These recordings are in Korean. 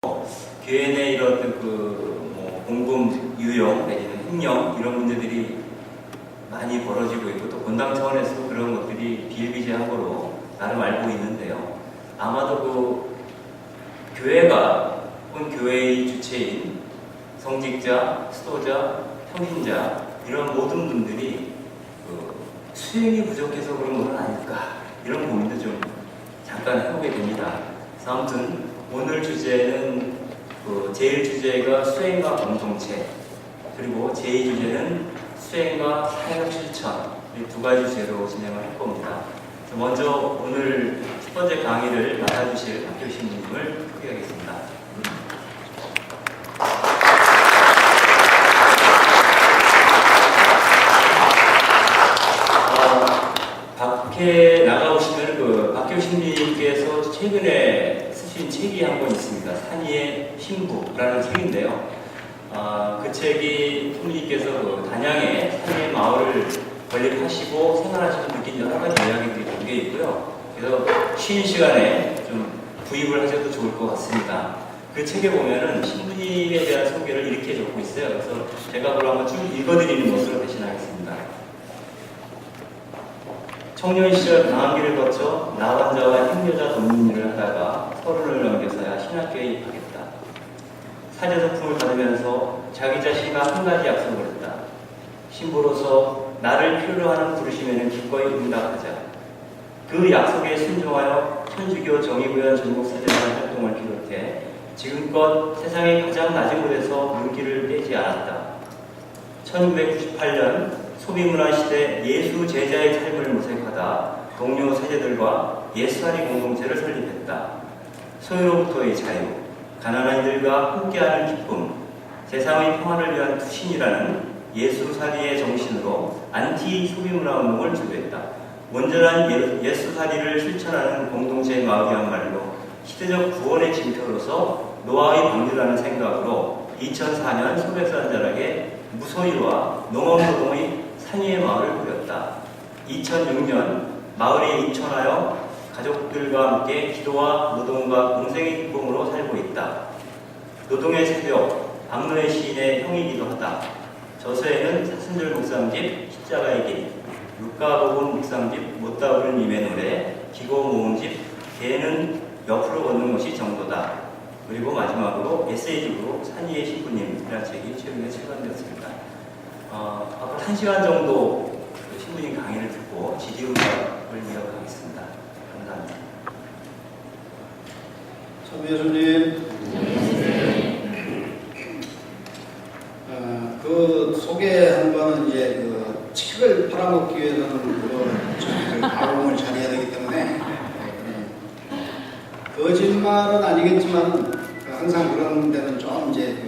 교회 내 이런 뭐 공금 유용 내지는 횡령 이런 문제들이 많이 벌어지고 있고 또 본당 차원에서 그런 것들이 비일비재한 거로 나름 알고 있는데요. 아마도 교회가 혹은 교회의 주체인 성직자, 수도자, 평신자 이런 모든 분들이 수행이 부족해서 그런 건 아닐까 이런 고민도 좀 잠깐 해보게 됩니다. 그래서 아무튼 오늘 주제는 제1 주제가 수행과 공동체, 그리고 제2 주제는 수행과 사역 실천, 이 두 가지 주제로 진행을 할 겁니다. 먼저 오늘 첫 번째 강의를 맡아주실 박교 신부님을 소개하겠습니다. 밖에 나가보시면 박교 신부님께서 최근에 쓰신 책이 한 권 있습니다. 산이의 신부라는 책인데요. 그 책이 신부님께서 단양의 산이의 마을을 건립하시고 생활하시면서 느낀 여러 가지 이야기들이 담겨 있고요. 그래서 쉬는 시간에 좀 구입을 하셔도 좋을 것 같습니다. 그 책에 보면은 신부님에 대한 소개를 이렇게 적고 있어요. 그래서 제가 그걸 한번 쭉 읽어드리는 것으로 대신하겠습니다. 청년 시절 방황기를 거쳐 나환자와 행여자 돕는 일을 하다가 30을 넘겨서야 신학교에 입학했다. 사제성품을 받으면서 자기 자신과 한 가지 약속을 했다. 신부로서 나를 필요로 하는 부르심에는 기꺼이 응답하자. 그 약속에 순종하여 천주교 정의구현 전국사제단 활동을 비롯해 지금껏 세상의 가장 낮은 곳에서 눈길을 떼지 않았다. 1998년 소비문화 시대 예수 제자의 삶을 모색하다 동료 세대들과 예수살이 공동체를 설립했다. 소유로부터의 자유, 가난한 이들과 함께하는 기쁨, 세상의 평화를 위한 투신이라는 예수살이의 정신으로 안티 소비문화 운동을 주도했다. 온전한 예수살이를 실천하는 공동체의 마을이야말로 시대적 구원의 징표로서 노아의 방주라는 생각으로 2004년 소백산자락에 무소유와 농업노동의 산이의 마을을 꾸렸다. 2006년 마을에 입촌하여 가족들과 함께 기도와 노동과 공생의 기쁨으로 살고 있다. 노동의 새벽, 박노해 시인의 형이기도 하다. 저서에는 사순절 묵상집, 십자가의 길, 루카복음 묵상집, 못다 부른 님의 노래, 기고 모음집, 개는 옆으로 걷는 것이 정도다. 그리고 마지막으로 에세이집으로 산이의 신부님이라는 책이 최근에 출간되었습니다. 앞으로 1시간 정도 신부님 강의를 듣고 지지응답을 이어가겠습니다. 감사합니다. 참여주님, 그 소개한 거는 이제 그 책을 팔아먹기 위해서는 그 발음을 잘해야 되기 때문에 거짓말은 아니겠지만 항상 그런 데는 좀 이제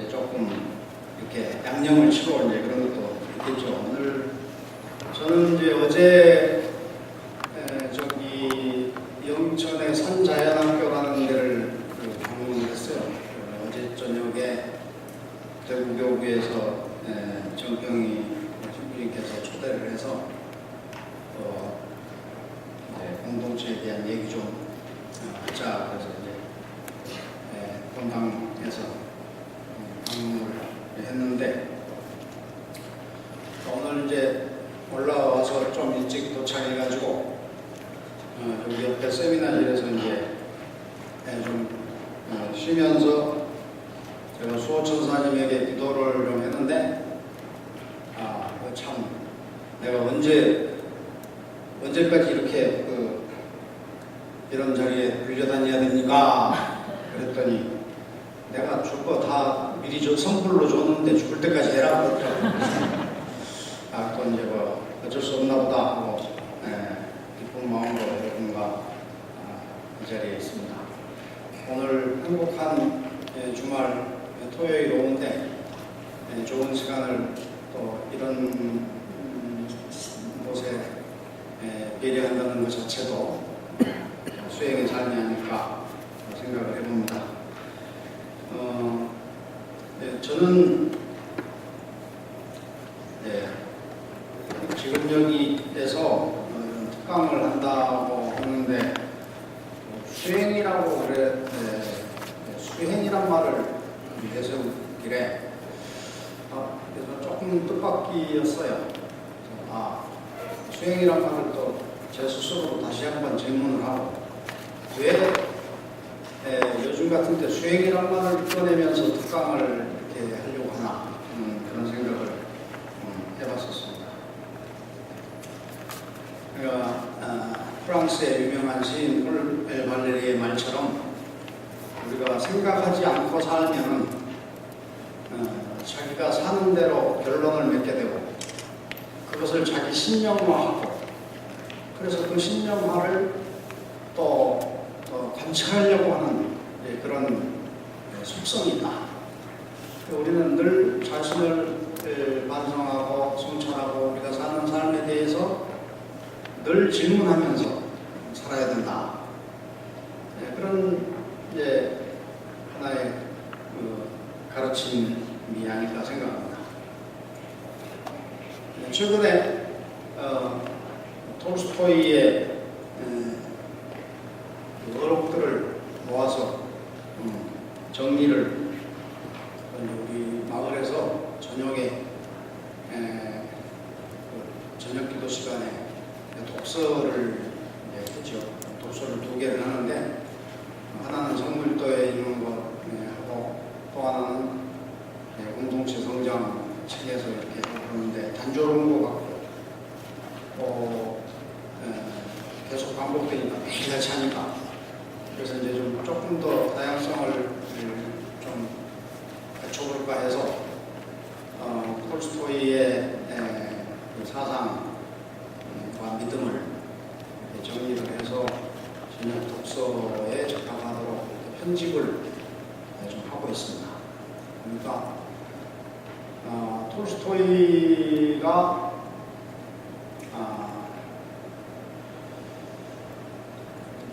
조금 이렇게 양념을 치고 이제 그런 것도 있겠죠. 오늘 저는 이제 어제 저기 영천의 선자연학교라는 데를 방문을 했어요. 어제 저녁에 대구교구에서 정경희 신부님께서 초대를 해서 공동체에 대한 얘기 좀 하자. 그래서 이제 본당에서 방문을 했는데 오늘 이제 올라와서 좀 일찍 도착해가지고 여기 옆에 세미나실에서 이제 좀 쉬면서 제가 수호천사님에게 기도를 좀 했는데 참 내가 언제까지 이렇게 이런 자리에 불려다녀야 됩니까? 그랬더니 내가 줄 거 다 미리 선불로 줬는데 죽을 때까지 해라 그러더라고요. 또 이제 어쩔 수 없나 보다 하고 기쁜 마음으로 여러분과 이 자리에 있습니다. 오늘 행복한 주말 토요일 오후인데 좋은 시간을 또 이런 곳에 배려한다는 것 자체도 수행의 삶이 아닐까 생각을 해봅니다. 저는 지금 여기에서 특강을 한다고 하는데 수행이라고 그래 수행이란 말을 내세우길래 그래서 조금 뜻밖이었어요. 수행이란 말을 또 제 스스로 다시 한번 질문을 하고 왜 요즘 같은 때 수행이란 말을 꺼내면서 특강을 이렇게 하려고 하나 그런 생각을 해봤었습니다. 그러니까 프랑스의 유명한 시인 폴 발레리의 말처럼 우리가 생각하지 않고 살면 자기가 사는 대로 결론을 맺게 되고 그것을 자기 신념화하고 그래서 그 신념화를 또 관찰하려고 하는 그런 속성이 있다. 우리는 늘 자신을 반성하고 성찰하고 우리가 사는 삶에 대해서 늘 질문하면서 살아야 된다. 그런 하나의 가르침이 아닐까 생각합니다. 최근에 톨스토이의 어록들을 모아서 정리를 우리 마을에서 저녁에 저녁 기도 시간에 독서를 했죠. 독서를 2개를 하는데 하나는 성물도에 있는 거 하고 또 하나는 공동체 성장 책에서 이렇게 하는데 단조로운 것 같고 계속 반복되니까 매일 같이 하니까 그래서 이제 좀 조금 더 다양성을 좀 갖춰볼까 해서 톨스토이의 그 사상과 믿음을 정리를 해서 저녁 독서에 적합하도록 편집을 좀 하고 있습니다. 그러니까 톨스토이가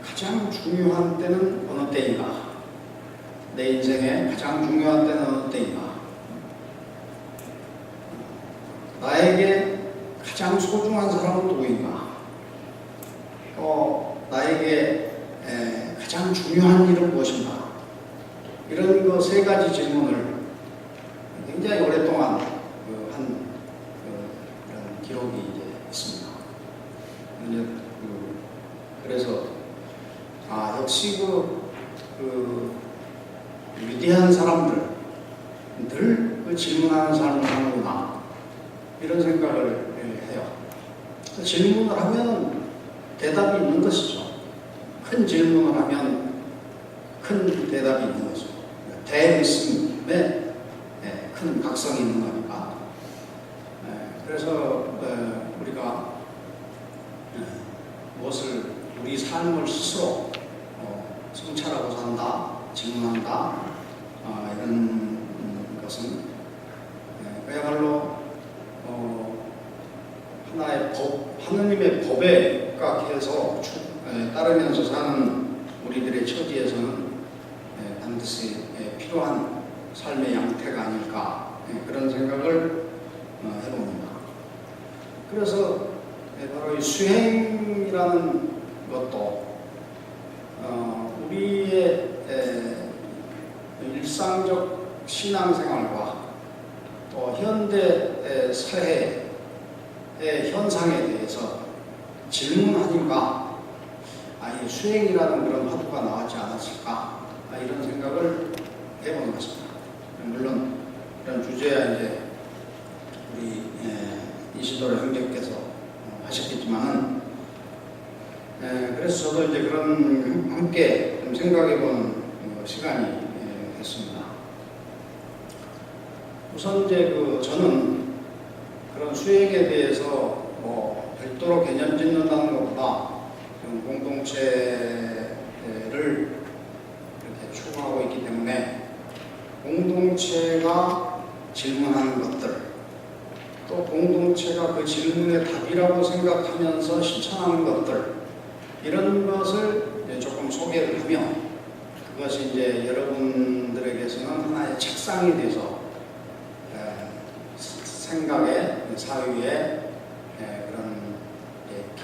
가장 중요한 때는 어느 때인가? 내 인생에 가장 중요한 때는 어느 때인가? 나에게 가장 소중한 사람은 누구인가? 나에게 가장 중요한 일은 무엇인가? 이런 그 3가지 질문을 굉장히 오랫동안 한 이런 기록이 이제 있습니다. 그래서 역시 그 위대한 사람들 늘 그 질문하는 삶을 하는구나 이런 생각을 해요. 질문을 하면 대답이 있는 것이죠. 큰 질문을 하면 큰 대답이 있는 거죠. 대응심에 큰 각성이 있는 거니까. 그래서 우리가 무엇을 우리 삶을 스스로 성찰하고 산다, 질문한다 이런 것은 그야말로 하나의 법, 하느님의 법에 각해서 따르면서 사는 우리들의 처지에서는 반드시 필요한 삶의 양태가 아닐까 그런 생각을 해봅니다. 그래서 바로 이 수행이라는 것도 우리의 일상적 신앙생활과 또 현대 사회의 현상에 대해서 질문하니까 이 수행이라는 그런 화두가 나왔지 않았을까 이런 생각을 해보는 것입니다. 물론 이런 주제야 이제 우리 이시도로 형제께서 하셨겠지만은 그래서 저도 이제 그런 함께 좀 생각해보는 시간이 됐습니다. 우선 이제 저는 그런 수행에 대해서 별도로 개념 짓는다는 것보다 공동체를 이렇게 추구하고 있기 때문에 공동체가 질문하는 것들 또 공동체가 그 질문의 답이라고 생각하면서 실천하는 것들 이런 것을 이제 조금 소개를 하며 그것이 이제 여러분들에게서는 하나의 책상이 돼서 생각의 사유의 그런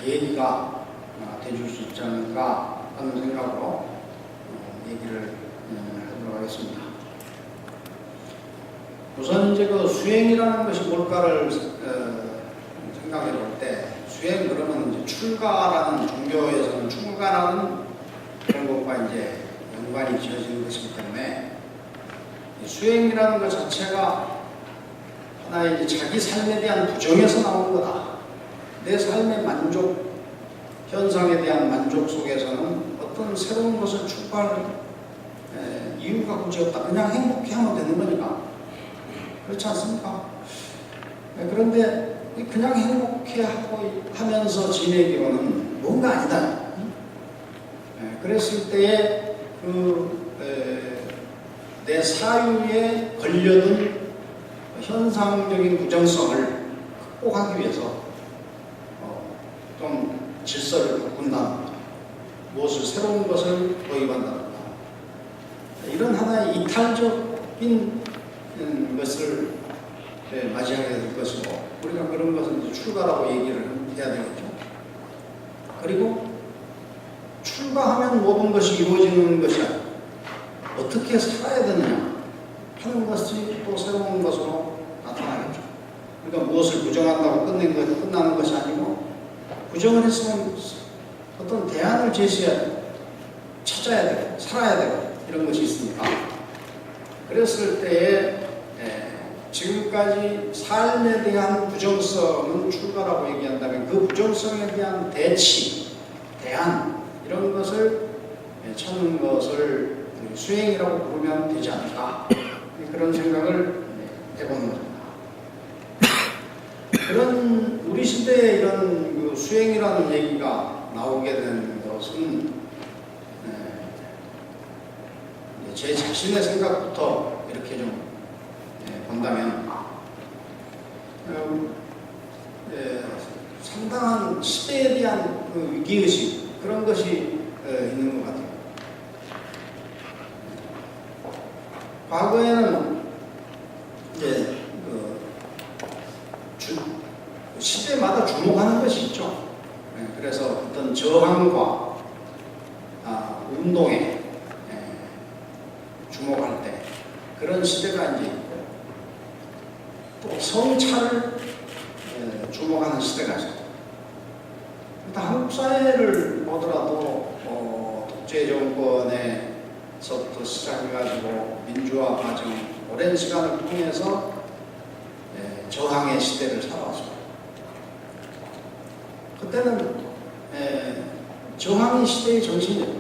계기가 돼줄 수 있지 않을까 하는 생각으로 얘기를 하도록 되었습니다. 우선 이제 그 수행이라는 것이 뭘까를 생각해 볼 때, 수행 그러면 이제 출가라는, 종교에서는 출가라는 그런 것과 이제 연관이 지어지는 것이기 때문에 이 수행이라는 것 자체가 하나의 이제 자기 삶에 대한 부정에서 나오는 거다. 내 삶의 만족, 현상에 대한 만족 속에서는 어떤 새로운 것을 추구할 이유가 굳이 없다. 그냥 행복해 하면 되는 거니까. 그렇지 않습니까? 그런데 그냥 행복해 하면서 지내기로는 뭔가 아니다. 그랬을 때에 내 사유에 걸려든 현상적인 부정성을 극복하기 위해서 좀 질서를 바꾼다. 무엇을 새로운 것을 도입한다. 이런 하나의 이탈적인 것을 맞이하게 될 것이고, 우리가 그런 것은 이제 출가라고 얘기를 해야 되겠죠. 그리고 출가하면 모든 것이 이루어지는 것이 아니라 어떻게 살아야 되느냐 하는 것이 또 새로운 것으로 나타나겠죠. 그러니까 무엇을 부정한다고 끝나는 것이 아니고, 부정을 했으면 어떤 대안을 제시해야 되고, 찾아야 되고, 살아야 되고, 이런 것이 있으니까. 그랬을 때에 지금까지 삶에 대한 부정성은 출가라고 얘기한다면 그 부정성에 대한 대치, 대안, 이런 것을 찾는 것을 수행이라고 부르면 되지 않을까, 그런 생각을 해보는 겁니다. 그런 우리 시대에 이런 그 수행이라는 얘기가 나오게 된 것은 제 자신의 생각부터 이렇게 좀 본다면 상당한 시대에 대한 그 위기의식, 그런 것이 있는 것 같아요. 과거에는 이제 시대마다 주목하는 것이 있죠. 그래서 어떤 저항과 운동에 주목할 때 그런 시대가 이제 있고, 또 성찰을 주목하는 시대가 있어요. 일단 한국 사회를 보더라도 독재 정권에서부터 시작해가지고 민주화 과정 오랜 시간을 통해서 저항의 시대를 살아왔어요. 그때는 저항이 시대의 정신이에요.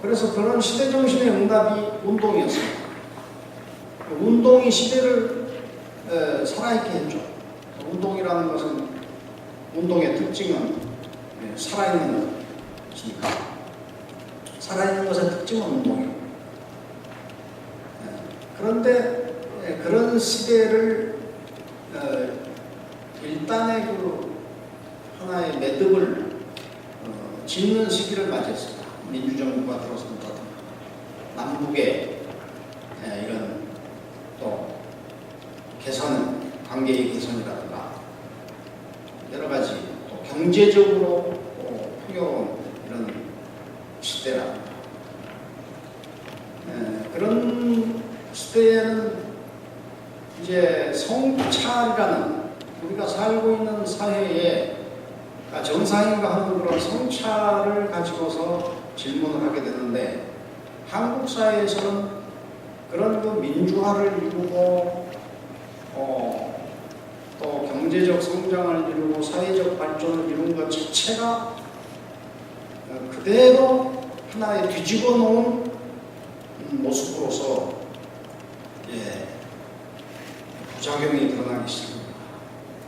그래서 그런 시대 정신의 응답이 운동이었습니다. 운동이 시대를 살아있게 했죠. 운동이라는 것은, 운동의 특징은 살아있는 것이니까, 살아있는 것의 특징은 운동이에요. 그런데 그런 시대를 일단의 그 하나의 매듭을 짓는 시기를 맞이했습니다. 민주정부가 들어선다든가, 남북의 이런 또 개선, 관계의 개선이라든가, 여러 가지 또 경제적으로 풍요로운 이런 시대라. 그런 시대에는 이제 성찰이라는, 우리가 살고 있는 사회에 정상인가 하는 그런 성찰을 가지고서 질문을 하게 되는데, 한국 사회에서는 그런 그 민주화를 이루고 또 경제적 성장을 이루고 사회적 발전을 이룬 것 자체가 그대로 하나의 뒤집어 놓은 모습으로서 부작용이 드러나기 시작합니다.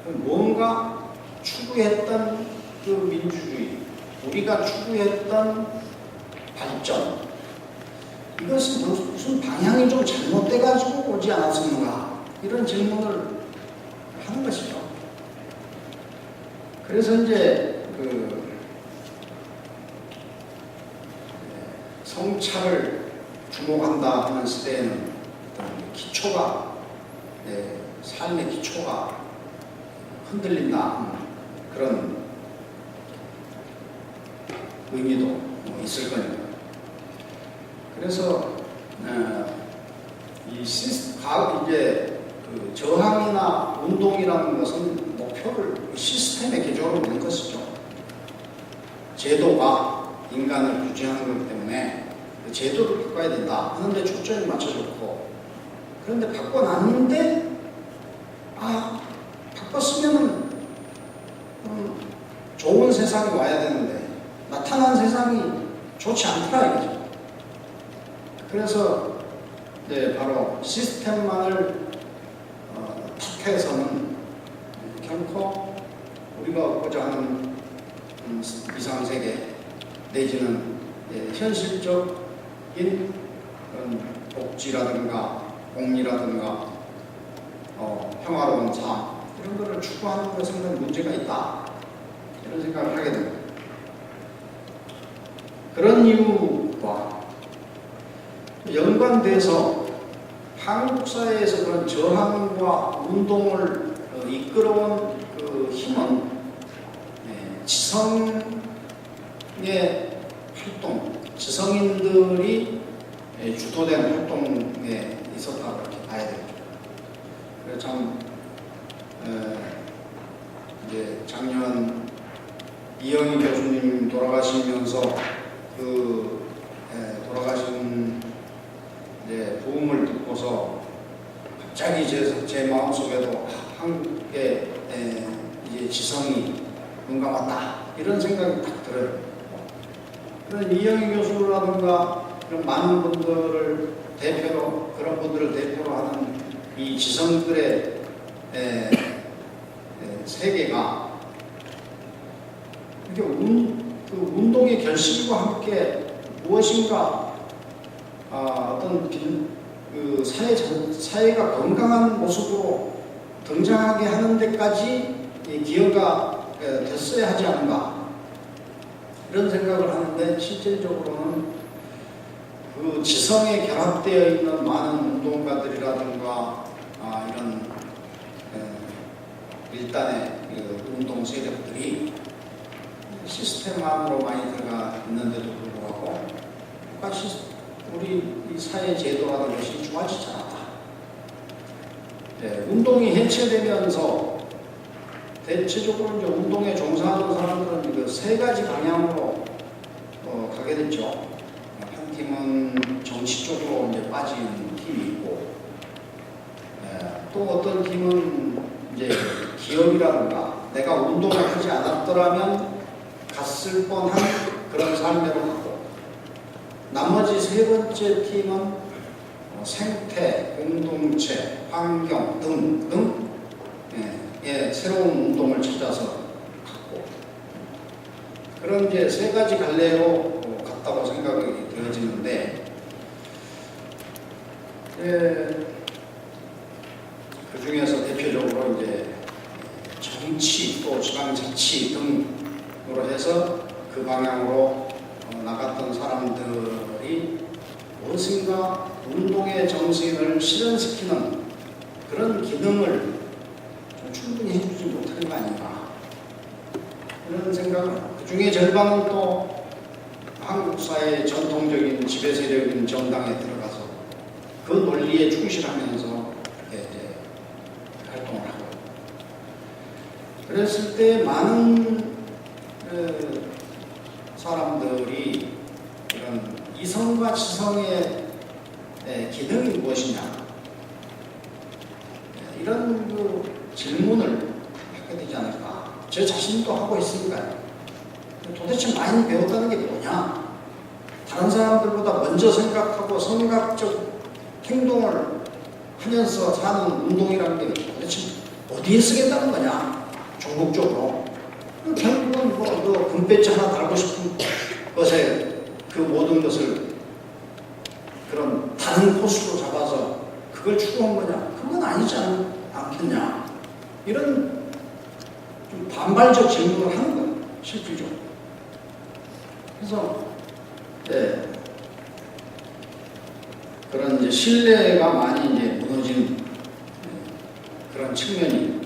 뭔가 추구했던 그 민주주의, 우리가 추구했던 발전, 이것은 무슨 방향이 좀 잘못돼가지고 오지 않았었는가, 이런 질문을 하는 것이죠. 그래서 이제 성찰을 주목한다 하는 시대에는 기초가, 삶의 기초가 흔들린다, 그런 의미도 있을 거니까. 그래서 이제 그 저항이나 운동이라는 것은 목표를 시스템의 개조로 보는 것이죠. 제도가 인간을 규제하는 거기 때문에 그 제도를 바꿔야 된다 하는데 초점이 맞춰졌고, 그런데 바꿔놨는데 바꿨으면은 좋은 세상이 와야 되는데 나타난 세상이 좋지 않더라 이거죠. 그래서 바로 시스템만을 탓해서는 결코 우리가 얻고자 하는 이상세계 내지는 현실적인 그런 복지라든가 공리라든가 평화로운 삶 이런 거를 추구하는 것에 상당히 문제가 있다, 이런 생각을 하게 됩니다. 그런 이유와 연관돼서 한국 사회에서 그런 저항과 운동을 이끌어온 그 힘은 지성의 활동, 지성인들이 주도된 활동에 있었다고 이렇게 봐야 되죠. 그래서 참 이제 작년 이영희 교수님 돌아가시면서 돌아가신 부음을 듣고서 갑자기 제 마음속에도 한국의 이제 지성이 눈 감았다, 이런 생각이 딱 들어요. 그런 이영희 교수라든가 그런 많은 분들을 대표로, 그런 분들을 대표로 하는 이 지성들의 세계가 이렇게 그 운동의 결실과 함께 무엇인가 어떤 그 사회가 건강한 모습으로 등장하게 하는 데까지 기여가 됐어야 하지 않은가, 이런 생각을 하는데, 실질적으로는 그 지성에 결합되어 있는 많은 운동가들이라든가 이런 일단의 그 운동 세력들이 시스템 안으로 많이 들어가 있는데도 불구하고 우리 이 사회 제도라는 것이 좋아지지 않았다. 운동이 해체되면서 대체적으로 이제 운동에 종사하는 사람들은 그 세 가지 방향으로 가게 됐죠. 한 팀은 정치 쪽으로 이제 빠진 팀이 있고, 또 어떤 팀은 이제 기업이라든가 내가 운동을 하지 않았더라면 갔을 뻔한 그런 삶으로 가고, 나머지 세 번째 팀은 생태, 공동체, 환경 등 새로운 운동을 찾아서 갔고, 그런 이제 세 가지 갈래로 갔다고 생각이 되어지는데, 그 중에서 대표적으로 이제 정치 또 지방자치 등으로 해서 그 방향으로 나갔던 사람들이 무엇인가 운동의 정신을 실현시키는 그런 기능을 좀 충분히 해주지 못하는 거 아닌가, 이런 생각을, 그 중에 절반은 또 한국 사회의 전통적인 지배 세력인 정당에 들어가서 그 논리에 충실하면서 이제 활동을 하고, 그랬을 때 많은 사람들이 이런 이성과 지성의 기능이 무엇이냐, 이런 그 질문을 하게 되지 않을까. 제 자신도 하고 있으니까요. 도대체 많이 배웠다는 게 뭐냐? 다른 사람들보다 먼저 생각하고 선각적 행동을 하면서 사는 운동이라는 게 도대체 어디에 쓰겠다는 거냐? 종국적으로. 결국은 뭐 금배지 하나 달고 싶은 것에 그 모든 것을 그런 다른 코스로 잡아서 그걸 추구한 거냐? 그건 아니지 않겠냐? 이런 좀 반발적 질문을 하는 거예요, 실질적으로. 그래서 그런 이제 신뢰가 많이 이제 무너진 그런 측면이,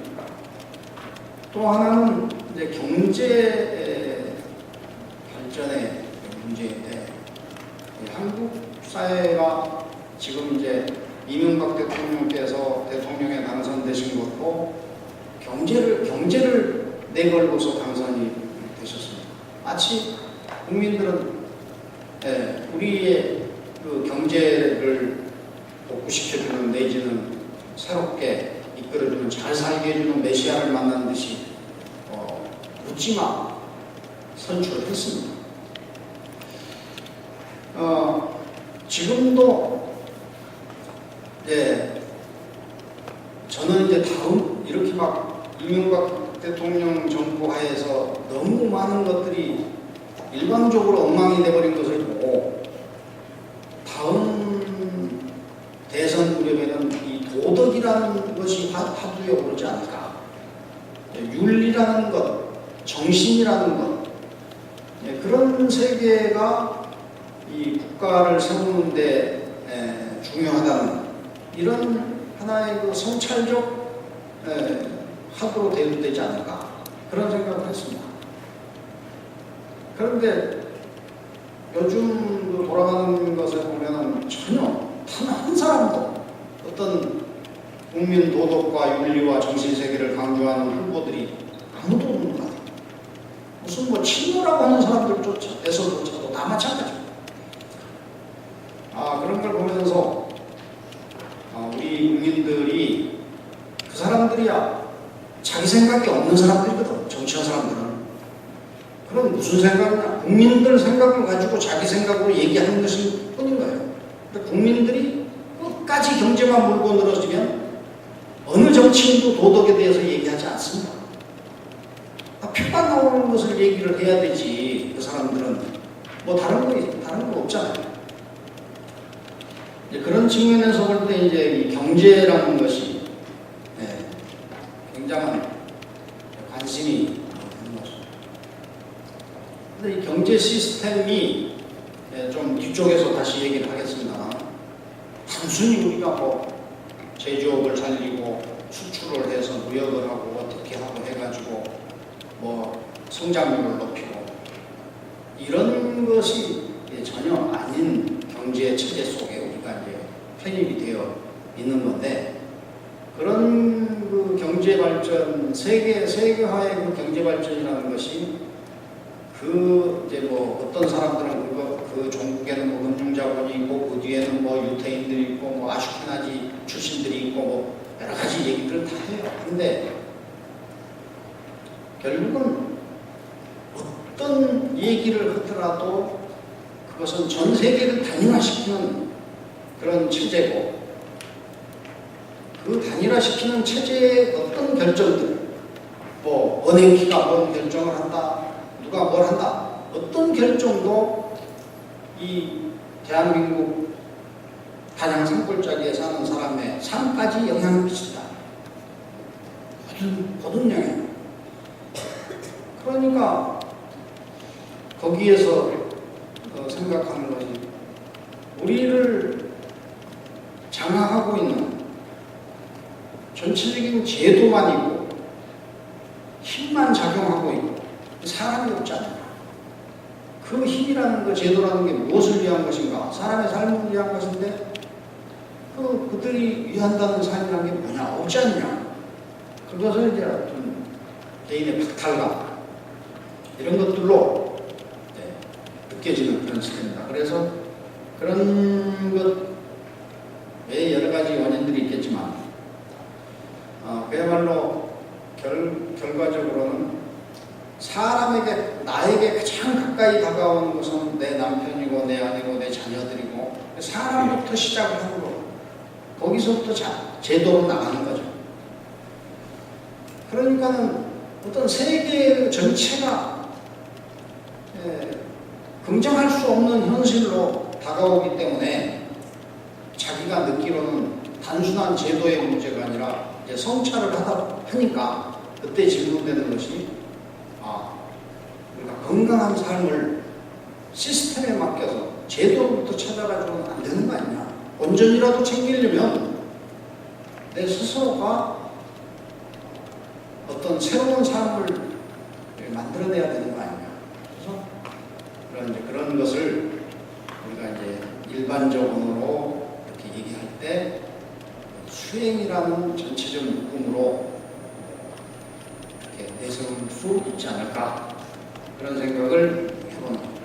또 하나는 이제 경제 발전의 문제인데, 한국 사회가 지금 이제 이명박 대통령께서 대통령에 당선되신 것도 경제를 내걸고서 당선이 되셨습니다. 마치 국민들은 우리의 그 경제를 복구시켜주는 내지는 새롭게 이끌어주는 잘 살게 해주는 메시아를 만난 듯이 묻지마 선출을 했습니다. 지금도 저는 이제 다음 이렇게 막 이명박 대통령 정부 하에서 너무 많은 것들이 일방적으로 엉망이 돼버린 것을 보고 다음 대선 무렵에는 이 도덕이라는 것이 화두에 오르지 않을까. 윤리라는 것, 정신이라는 것, 그런 세계가 이 국가를 세우는데 중요하다는 이런 하나의 그 성찰적 화두로 대두되지 않을까 그런 생각을 했습니다. 그런데 요즘 그 돌아가는 것을 보면 전혀 단 한 사람도 어떤 국민 도덕과 윤리와 정신 세계를 강조하는 후보들이 아무도 없는 것 같아요. 무슨 뭐 친노라고 하는 사람들조차도 다 마찬가지입니다. 그런 걸 보면서 우리 국민들이 그 사람들이야 자기 생각이 없는 사람들이거든. 정치한 사람들은. 그럼 무슨 생각이냐? 국민들 생각을 가지고 자기 생각으로 얘기하는 것일 뿐인 거예요. 근데 국민들이 끝까지 경제만 물고 늘어지면 어느 정치인도 도덕에 대해서 얘기하지 않습니다. 표가 나오는 것을 얘기를 해야 되지. 그 사람들은 뭐 다른 거 없잖아요. 이제 그런 측면에서 볼 때 이제 이 경제라는 것이 굉장한 관심이 있는 거죠. 근데 이 경제 시스템이 좀 뒤쪽에서 다시 얘기를 하겠습니다. 단순히 우리가 뭐 제조업을 살리고 수출을 해서 무역을 하고 어떻게 하고 해가지고 뭐 성장률을 높이고 이런 것이 전혀 아닌 경제 체제 속에 우리가 이제 편입이 되어 있는 건데 그런 그 경제 발전 세계화의 그 경제 발전이라는 것이 그 이제 뭐 어떤 사람들은 그 종국에는 뭐 금융자본이 있고 그 뒤에는 뭐 유태인들이 있고 뭐 아슈케나지 출신들이 있고 뭐 여러 가지 얘기들을 다 해요. 근데 결국은 어떤 얘기를 하더라도 그것은 전 세계를 단일화시키는 그런 체제고 그 단일화시키는 체제의 어떤 결정들 뭐 은행기가 뭔 결정을 한다 누가 뭘 한다 어떤 결정도 이 대한민국 단양 산골짜기에 사는 사람의 삶까지 영향을 미친다. 모든 영향. 그러니까 거기에서 생각하는 것이 우리를 장악하고 있는 전체적인 제도만 있고 힘만 작용하고 있고 사람이 없잖아요. 그 힘이라는 거, 제도라는 게 무엇을 위한 것인가? 사람의 삶을 위한 것인데 그들이 위한다는 삶이라는 게 뭐냐? 없지 않냐? 그것을 이제 어떤 개인의 박탈감 이런 것들로 느껴지는 그런 시대입니다. 그래서 그런 것 외에 여러 가지 원인들이 있겠지만 그야말로 결과적으로는 사람에게 나에게 가장 가까이 다가오는 것은 내 남편이고 내 아내고 내 자녀들이고 사람부터 시작을 하는 거 거기서부터 제도로 나가는 거죠. 그러니까는 어떤 세계 전체가 긍정할 수 없는 현실로 다가오기 때문에 자기가 듣기로는 단순한 제도의 문제가 아니라 이제 성찰을 하니까 그때 질문되는 것이 우리가 건강한 삶을 시스템에 맡겨서 제도로부터 찾아가지고는 안 되는 거 아니냐. 온전히라도 챙기려면 내 스스로가 어떤 새로운 삶을 만들어내야 되는 거 아니냐. 그래서 그런 것을 우리가 이제 일반적으로 이렇게 얘기할 때 수행이라는 전체적 묶음으로 이렇게 내세울 수 있지 않을까 그런 생각을 해보는 겁니다.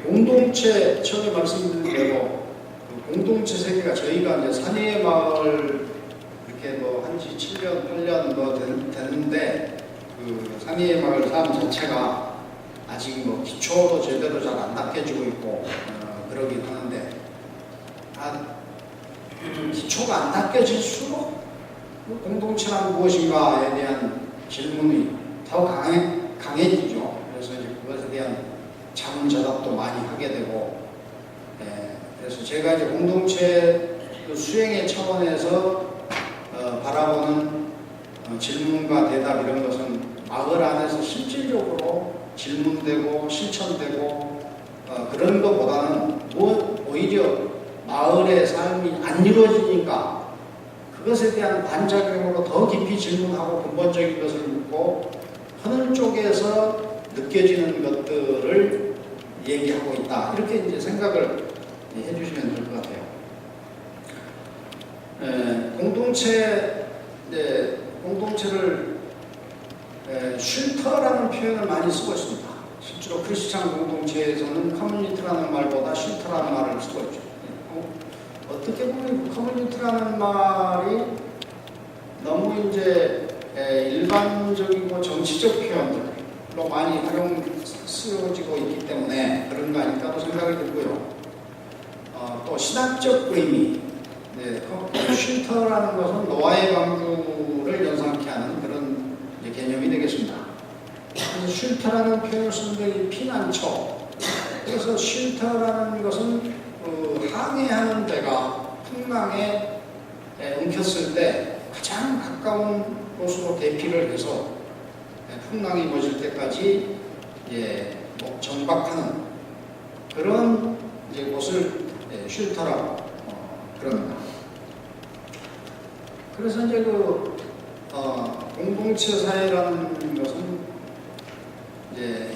공동체 처음에 말씀드린 대로 그 공동체 세계가 저희가 이제 산의 마을 이렇게 뭐 한지 7년 8년 뭐 되는데 그 산의 마을 삶 자체가 아직 뭐 기초도 제대로 잘 안 닦여지고 있고 그러긴 하는데 기초가 안 닦여질수록 공동체란 무엇인가에 대한 질문이 더 강해지죠. 그래서 이제 그것에 대한 자문자답도 많이 하게 되고, 그래서 제가 이제 공동체 그 수행의 차원에서 바라보는 질문과 대답 이런 것은 마을 안에서 실질적으로 질문되고 실천되고 그런 것보다는 오히려 마을의 삶이 안 이루어지니까 그것에 대한 반작용으로 더 깊이 질문하고 근본적인 것을 묻고 하늘 쪽에서 느껴지는 것들을 얘기하고 있다. 이렇게 이제 생각을 해주시면 될 것 같아요. 공동체를 쉼터라는 표현을 많이 쓰고 있습니다. 실제로 크리스찬 공동체에서는 커뮤니티라는 말보다 쉼터라는 말을 쓰고 있죠. 어떻게 보면 커뮤니티라는 말이 너무 이제 일반적이고 정치적 표현들로 많이 쓰여지고 있기 때문에 그런 거 아닐까도 생각이 들고요. 또 신학적 의미, 쉼터라는 것은 노아의 방주를 연상케 하는 그런 개념이 되겠습니다. 그래서 쉼터라는 표현을 쓰는데 피난처. 그래서 쉼터라는 것은 항해하는 배가 풍랑에 엉켰을 때 가장 가까운 곳으로 대피를 해서 풍랑이 멎을 때까지 정박하는 그런 곳을 쉴터라고 그럽니다. 그래서 이제 공동체 사회라는 것은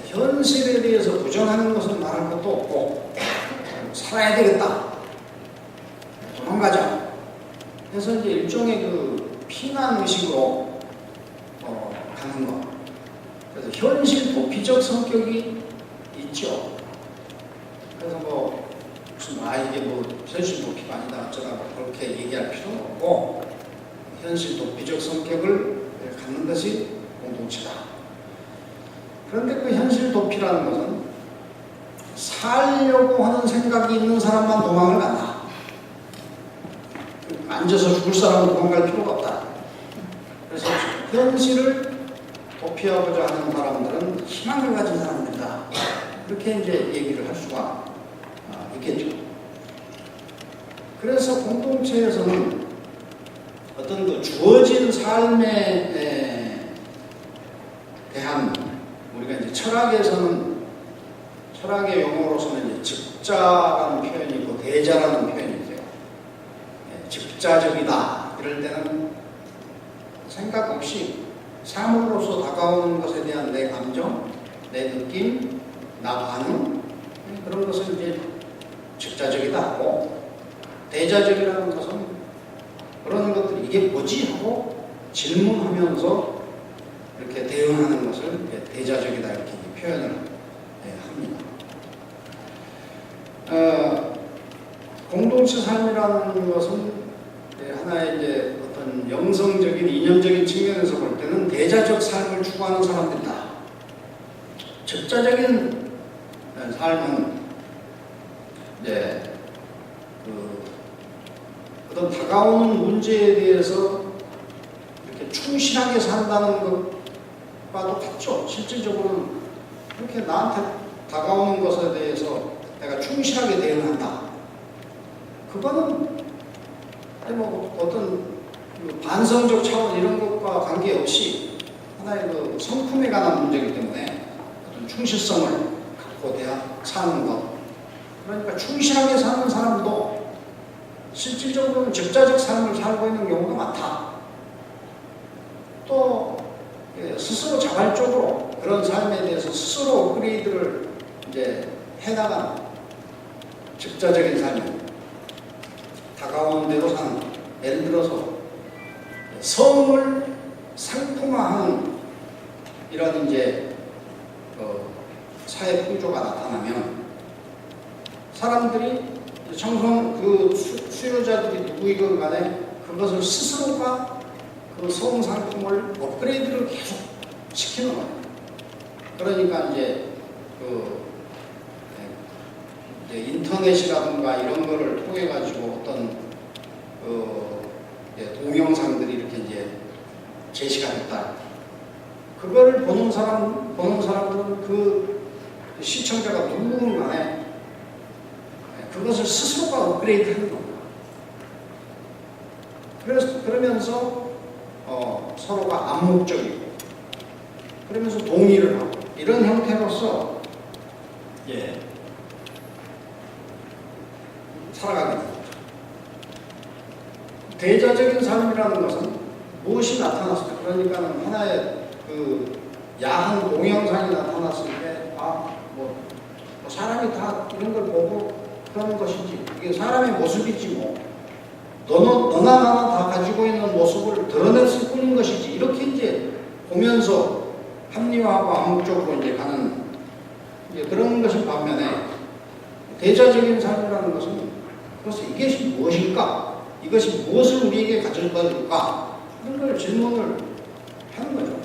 현실에 대해서 부정하는 것은 말할 것도 없고 살아야 되겠다, 도망가자. 그래서 이제 일종의 피난 의식으로 가는 것. 그래서 현실 도피적 성격이 있죠. 그래서 무슨 이게 현실 도피가 아니다 어쩌다 그렇게 얘기할 필요는 없고 현실 도피적 성격을 갖는 것이 공동체다. 그런데 그 현실 도피라는 것은 살려고 하는 생각이 있는 사람만 도망을 간다. 앉아서 죽을 사람은 도망갈 필요가 없다. 그래서 현실을 도피하고자 하는 사람들은 희망을 가진 사람들이다. 이렇게 이제 얘기를 할 수가 있겠죠. 그래서 공동체에서는 어떤 주어진 삶에 대한 우리가 이제 철학의 용어로서는 즉자라는 표현이 있고 대자라는 표현이 있어요. 즉자적이다. 이럴 때는 생각 없이 삶으로서 다가오는 것에 대한 내 감정, 내 느낌, 나 반응 그런 것을 이제 즉자적이다 하고, 대자적이라는 것은 그런 것들 이게 뭐지 하고 질문하면서 이렇게 대응하는 것을 대자적이다 이렇게 표현을 합니다. 공동체 삶이라는 것은 하나의 이제 어떤 영성적인 이념적인 측면에서 볼 때는 대자적 삶을 추구하는 사람들이다. 적자적인 삶은 어떤 다가오는 문제에 대해서 이렇게 충실하게 산다는 것과도 같죠. 실질적으로는 이렇게 나한테 다가오는 것에 대해서 내가 충실하게 대응한다. 그거는 어떤 반성적 차원 이런 것과 관계없이 하나의 성품에 관한 문제이기 때문에 어떤 충실성을 갖고 사는 것. 그러니까 충실하게 사는 사람도 실질적으로는 적자적 삶을 살고 있는 경우가 많다. 또 스스로 자발적으로 그런 삶에 대해서 스스로 업그레이드를 이제 해나가는 즉자적인 삶이 다가오는 대로 사는, 예를 들어서 성을 상품화하는 이런 이제 사회 풍조가 나타나면 사람들이 청소년 수요자들이 누구이건 간에 그것을 스스로가 그 성 상품을 업그레이드를 계속 시키는 거예요. 그러니까 이제 이제 인터넷이라든가 이런 거를 통해 가지고 어떤 동영상들이 이렇게 이제 제시가 됐다. 그거를 보는 사람들은 그 시청자가 누구든 간에 그것을 스스로가 업그레이드 하는 겁니다. 그러면서 서로가 암묵적이고 그러면서 동의를 하고 이런 형태로서 살아가게 됩니다. 대자적인 삶이라는 것은 무엇이 나타났을까? 그러니까는 하나의 그 야한 동영상이 나타났을 때 뭐 사람이 다 이런 걸 보고 그러는 것이지 이게 사람의 모습이지 뭐 너나 나나 다 가지고 있는 모습을 드러냈을 뿐인 것이지 이렇게 이제 보면서 합리화하고 암묵적으로 이제 가는 이제 그런 것이 반면에 대자적인 삶이라는 것은 그것은 이것이 무엇일까? 이것이 무엇을 우리에게 가져다 줄까? 그런 걸 질문을 하는 거죠.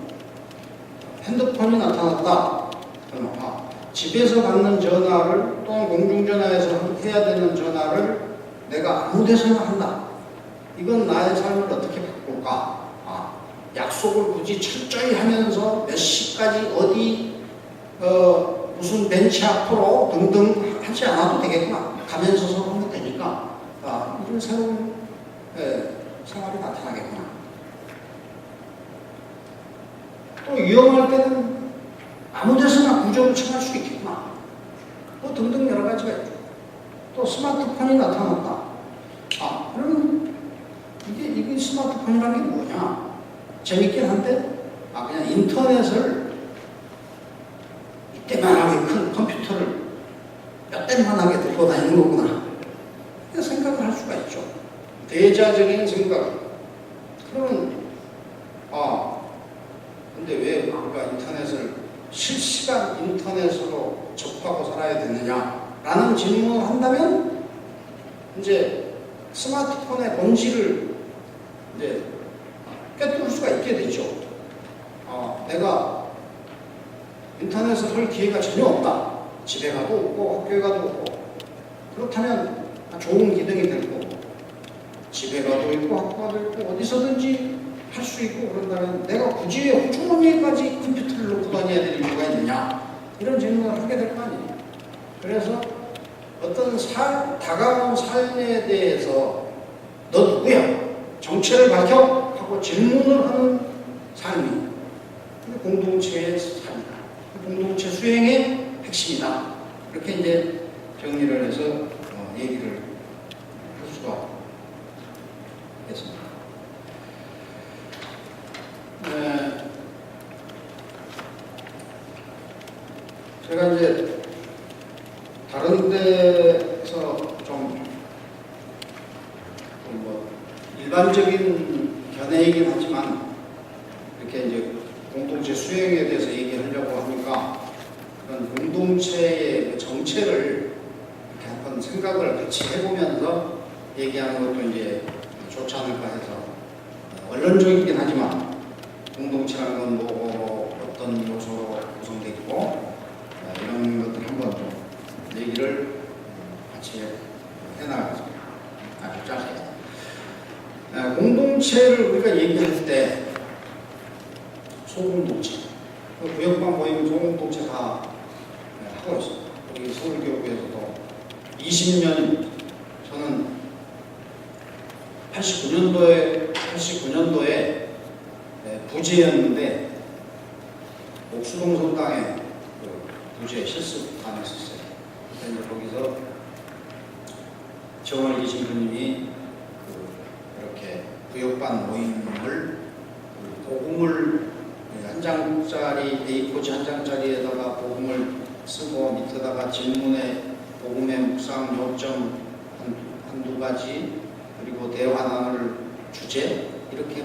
핸드폰이 나타났다. 그러면 집에서 받는 전화를 또는 공중전화에서 해야 되는 전화를 내가 아무 데서나 한다. 이건 나의 삶을 어떻게 바꿀까? 약속을 굳이 철저히 하면서 몇 시까지 어디 무슨 벤치 앞으로 등등 하지 않아도 되겠구나. 가면서 서로 하면 되니까 이런 새로운 생활이 나타나겠구나. 또 위험할 때는 아무 데서나 구조를 청할 수 있겠구나. 뭐 등등 여러 가지가 있죠. 또 스마트폰이 나타났다. 그러면 이게 스마트폰이라는 게 뭐냐? 재밌긴 한데 그냥 인터넷을 이때만하게 큰 컴퓨터를 몇 대만하게 들고 다니는 거구나. 생각을 할 수가 있죠. 대자적인 생각. 그러면 근데 왜 우리가 인터넷을 실시간 인터넷으로 접하고 살아야 되느냐라는 질문을 한다면 이제 스마트폰의 본질을 이제 꿰뚫을 수가 있게 되죠. 내가 인터넷을 할 기회가 전혀 없다. 집에 가도 없고 학교에 가도 없고 그렇다면 좋은 기능이 될 거고 집에 가도 있고 학교 가도 있고 어디서든지 할 수 있고 그런다면 내가 굳이 호주머니에까지 컴퓨터를 놓고 다녀야 될 이유가 있느냐 이런 질문을 하게 될 거 아니에요. 그래서 어떤 다가온 삶에 대해서 너 누구야? 정체를 밝혀? 하고 질문을 하는 삶이 공동체의 삶이다. 공동체 수행의 핵심이다. 이렇게 이제 정리를 해서 얘기를 할 수가 있습니다. 제가 이제 다른 데서 좀 일반적인 견해이긴 하지만 이렇게 이제 공동체 수행에 대해서 얘기하려고 하니까 그런 공동체의 정체를 이렇게 한번 생각을 같이 해보면서 얘기하는 것도 이제 좋지 않을까 해서 원론적이긴 하지만 공동체라는 건 뭐고 어떤 요소로 구성되어 있고 이런 것들 한번 좀 얘기를 같이 해나가겠습니다. 아주 짧게. 공동체를 우리가 얘기할 때 소공동체, 구역방 모임 소공동체 다 하고 있습니다. 우리 서울교육에서도 20년 저는 89년도에 부재였는데 옥수동 성당에 부재 실습단했었어요. 그래서 거기서 정월기 신부님이 이렇게 구역반 모임을 복음을 한 장짜리 A4지 한 장짜리에다가 복음을 쓰고 밑에다가 질문에 복음의 묵상 요점 한두 가지 그리고 대화 나눌 주제 이렇게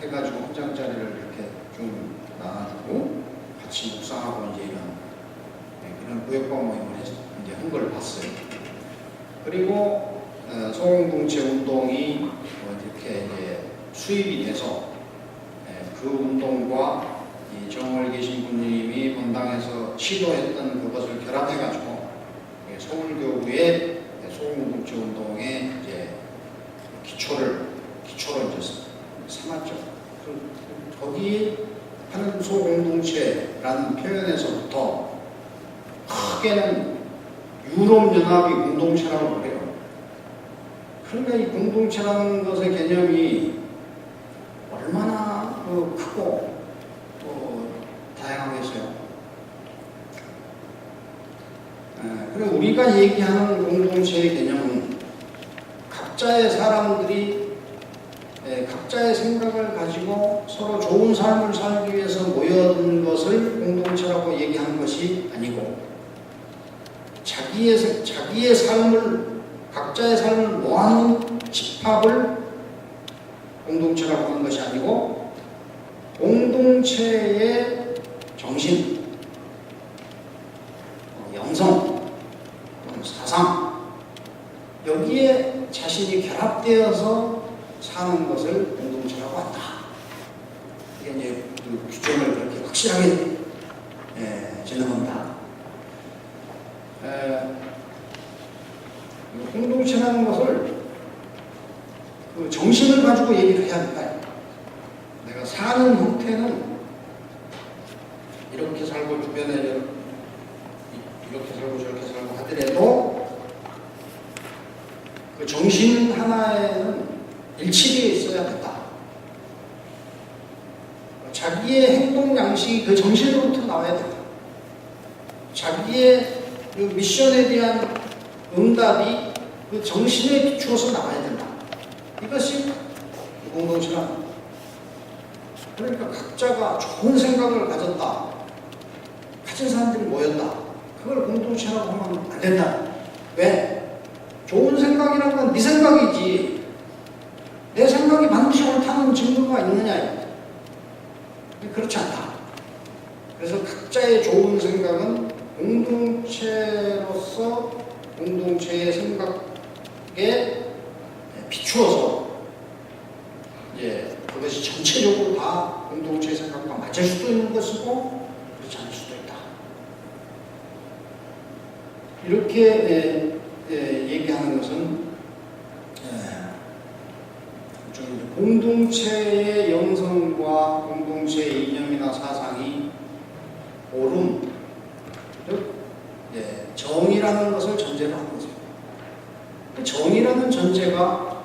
해가지고 한 장짜리를 이렇게 쭉 나눠주고 같이 묵상하고 이제 이런 구역방 모임을 이제 한 걸 봤어요. 그리고 소공동체 운동이 이렇게 이제 수입이 돼서 그 운동과 이 정월 계신부님이 본당에서 시도했던 그것을 결합해가지고 서울교구의 소공동체 운동의 이제 기초로 이제 삼았죠. 거기 하는 소공동체라는 표현에서부터 크게는 유럽연합이 공동체라고 그래요. 그러니까 이 공동체라는 것의 개념이 얼마나 크고 또 다양하겠어요. 그리고 우리가 얘기하는 공동체의 개념은 각자의 사람들이 각자의 생각을 가지고 서로 좋은 삶을 살기 위해서 모여든 것을 공동체라고 얘기하는 것이 아니고 자기의 삶을 각자의 삶을 모아놓은 집합을 공동체라고 하는 것이 아니고 공동체의 정신, 영성, 사상 여기에 자신이 결합되어서 사는 것을 공동체라고 한다. 이게 이제 그 규정을 그렇게 확실하게 지능한다. 공동체라는 것을 그 정신을 가지고 얘기를 해야 할까요? 내가 사는 형태는 이렇게 살고 주변에 이렇게 살고 저렇게 살고 하더라도 그 정신 하나에는 일치되어 있어야 된다. 자기의 행동 양식이 그 정신으로부터 나와야 된다. 자기의 그 미션에 대한 응답이 그 정신에 비추어서 나와야 된다. 이것이 공동체란. 그러니까 각자가 좋은 생각을 가졌다. 가진 사람들이 모였다. 그걸 공동체라고 하면 안 된다. 왜? 좋은 생각이라는 건 네 생각이지. 내 생각이 반드시 옳다는 증거가 있느냐. 그렇지 않다. 그래서 각자의 좋은 생각은 공동체로서 공동체의 생각에 비추어서 이제 그것이 전체적으로 다 공동체의 생각과 맞을 수도 있는 것이고 그렇지 않을 수도 있다. 이렇게 얘기하는 것은 공동체의 영성과 공동체의 이념이나 사상이 옳음, 즉 정의라는 것을 전제로 하는 거죠. 그 정의라는 전제가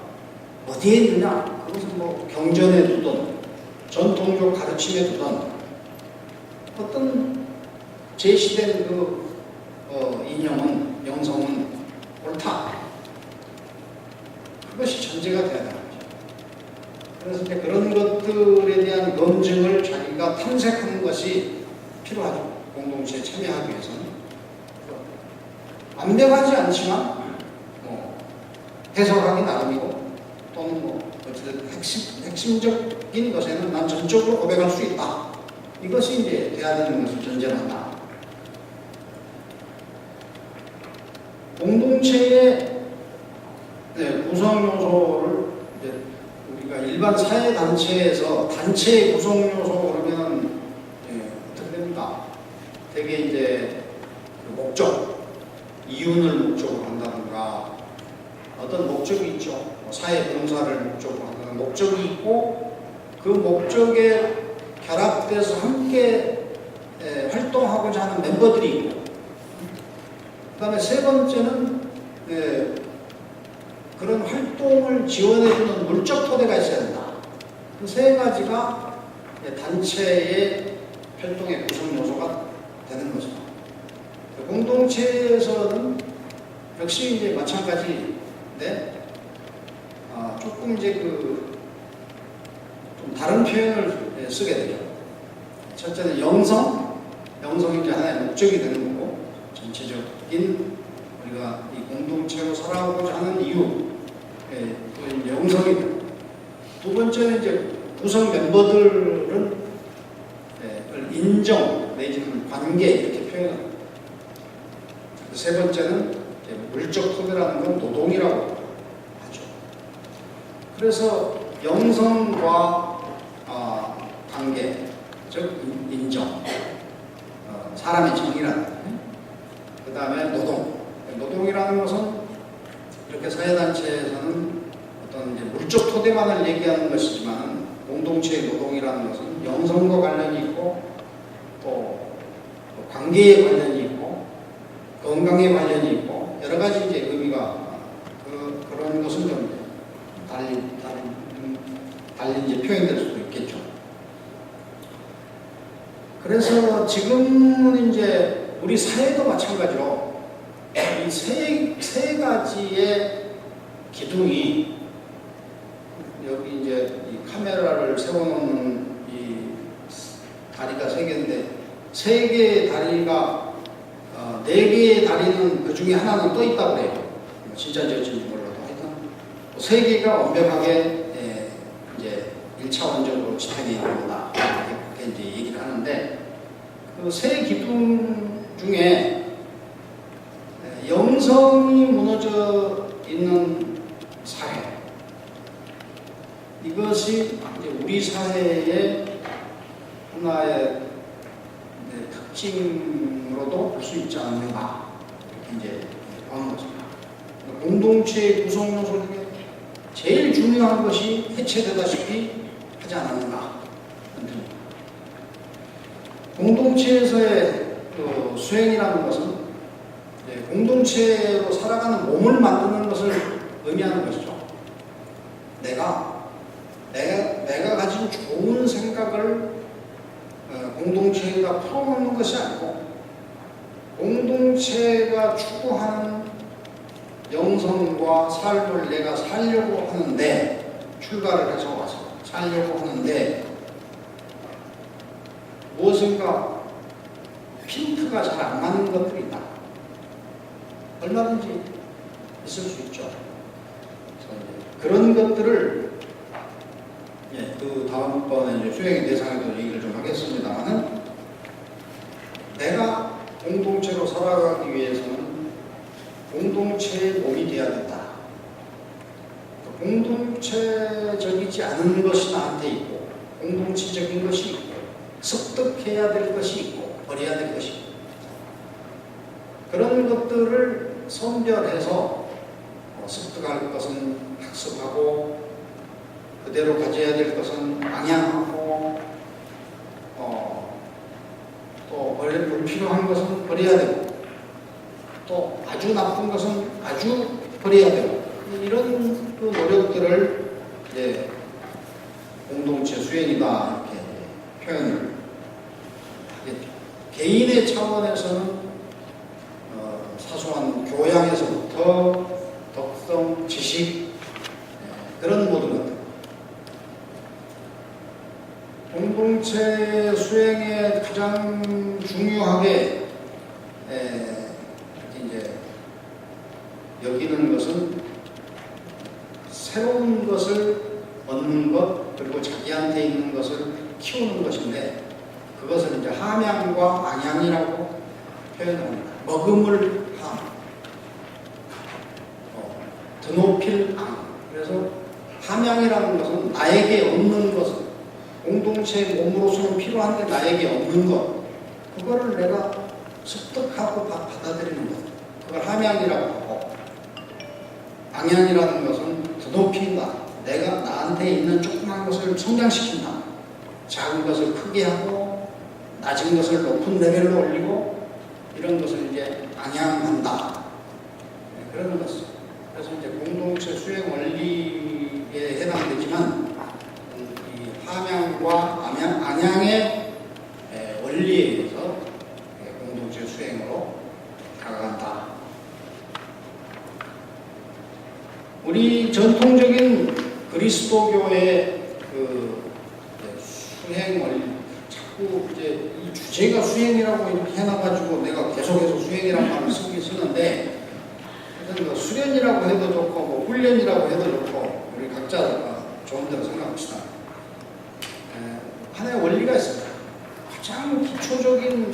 어디에 있느냐? 그것은 뭐 경전에 두든 전통적 가르침에 두든 어떤 제시된 그 이념은 영성은 옳다. 그것이 전제가 되어야 합니다. 그래서 이제 그런 것들에 대한 검증을 자기가 탐색하는 것이 필요하죠. 공동체에 참여하기 위해서는. 완벽하지 않지만 해석하기 나름이고 또는 어쨌든 핵심적인 것에는 난 전적으로 고백할 수 있다. 이것이 이제 돼야 되는 것을 전제로 한다. 공동체의 구성 요소를 이제 우리가 일반 사회 단체에서 단체의 구성 요소 그러면 어떻게 됩니까? 되게 이제 그 목적, 이윤을 목적으로 한다든가 어떤 목적이 있죠. 사회 봉사를 목적으로 한다는 목적이 있고 그 목적에 결합돼서 함께 활동하고자 하는 멤버들이 있고 그 다음에 세 번째는 그런 활동을 지원해주는 물적 토대가 있어야 된다. 그 세 가지가 단체의 활동의 구성 요소가 되는 거죠. 공동체에서는 역시 이제 마찬가지인데 조금 이제 좀 다른 표현을 쓰게 되죠. 첫째는 영성이 이제 하나의 목적이 되는 거고 전체적인 우리가 이 공동체로 살아가고자 하는 이유, 또 이제 영성이고, 두 번째는 이제 구성 멤버들은 인정 내지는 관계 이렇게 표현합니다. 세 번째는 이제 물적 토대라는 건 노동이라고 하죠. 그래서 영성과 관계, 즉 인정, 사람의 정의라는 그 다음에 노동이라는 것은 이렇게 사회단체에서는 어떤 이제 물적 토대만을 얘기하는 것이지만 공동체의 노동이라는 것은 영성과 관련이 있고 또 관계에 관련이 있고 건강에 관련이 있고 여러 가지 이제 의미가 그런 것은 좀 달리 이제 표현될 수도 있겠죠. 그래서 지금은 이제 우리 사회도 마찬가지로 이 세 가지의 기둥이 여기 이제 이 카메라를 세워놓는 이 다리가 세 개인데 세 개의 다리가 네 개의 다리는 그 중에 하나는 떠 있다고 해요. 진짜인지 몰라도 하여튼 세 개가 완벽하게 이제 1차원적으로 지탱이 된다 이렇게 이제 얘기를 하는데 그 세 기둥 중에 영성이 무너져 있는 사회 이것이 이제 우리 사회의 하나의 특징으로도 볼 수 있지 않는가 이렇게 이제 보는 것입니다. 공동체의 구성 요소 중에 제일 중요한 것이 해체되다시피 하지 않았는가. 공동체에서의 그 수행이라는 것은 공동체로 살아가는 몸을 만드는 것을 의미하는 것이죠. 내가 가진 좋은 생각을 공동체가 풀어놓는 것이 아니고 공동체가 추구하는 영성과 삶을 내가 살려고 하는데 출가를 해서 와서 살려고 하는데 무엇인가 핀트가 잘 안 맞는 것들이 있다. 얼마든지 있을 수 있죠. 그런 것들을 그 다음번에 이제 수행의 대상에도 얘기를 좀 하겠습니다만은 내가 공동체로 살아가기 위해서는 공동체의 몸이 되어야 된다. 공동체적이지 않은 것이 나한테 있고 공동체적인 것이 있고 습득해야 될 것이 있고 버려야 될 것이 있고 그런 것들을 선별해서 습득할 것은 학습하고 그대로 가져야 될 것은 방향하고 또 원래 불필요한 것은 버려야 되고 또 아주 나쁜 것은 아주 버려야 되고 이런 그 노력들을 이제 공동체 수행이다 이렇게 표현을 하겠죠. 개인의 차원에서는 사소한 교양에서부터 덕성, 지식 그런 모든 것들 공동체 수행에 가장 중요하게 이제 여기는 것은 새로운 것을 얻는 것 그리고 자기한테 있는 것을 키우는 것인데 그것을 이제 함양과 앙양이라고 표현합니다. 먹음을 함, 드높일 앙. 그래서 함양이라는 것은 나에게 없는 것은 공동체의 몸으로서는 필요한데 나에게 없는 것 그거를 내가 습득하고 받아들이는 것 그걸 함양이라고 하고 앙양이라는 것은 드높인다 내가 나한테 있는 조그만 것을 성장시킨다 작은 것을 크게 하고 낮은 것을 높은 레벨로 올리고 이런 것을 이제 앙양한다 그런 것을 그래서 이제 공동체 수행 원리에 해당되지만 함양과 앙양의 원리에 의해서 공동체 수행으로 다가간다. 우리 전통적인 그리스도교의 그 수행 원리, 자꾸 이제 이 주제가 수행이라고 이렇게 해놔가지고 내가 계속해서 수행이라는 말을 쓰는데 하여튼 뭐 수련이라고 해도 좋고 뭐 훈련이라고 해도 좋고 우리 각자 좋은 대로 생각합시다. 하나의 원리가 있습니다. 가장 기초적인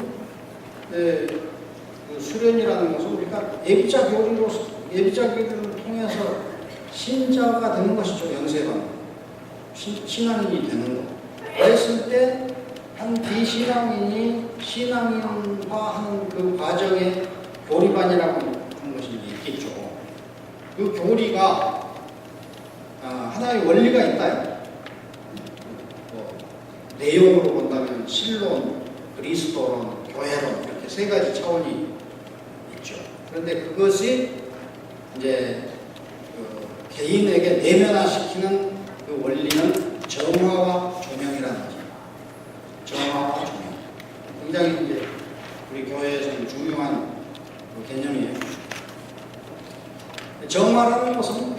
그 수련이라는 것은 우리가 예비자 교리를 통해서 신자가 되는 것이죠. 영세반 신앙인이 되는 것. 그랬을 때 한 비신앙인이 신앙인화하는 그 과정에 교리반이라고 하는 것이 있겠죠. 그 교리가 하나의 원리가 있다. 내용으로 본다면 신론, 그리스도론, 교회론 이렇게 세 가지 차원이 있죠. 그런데 그것이 이제 개인에게 내면화시키는 그 원리는 정화와 조명이라는 거죠. 정화와 조명. 굉장히 이제 우리 교회에서는 중요한 그 개념이에요. 정화라는 것은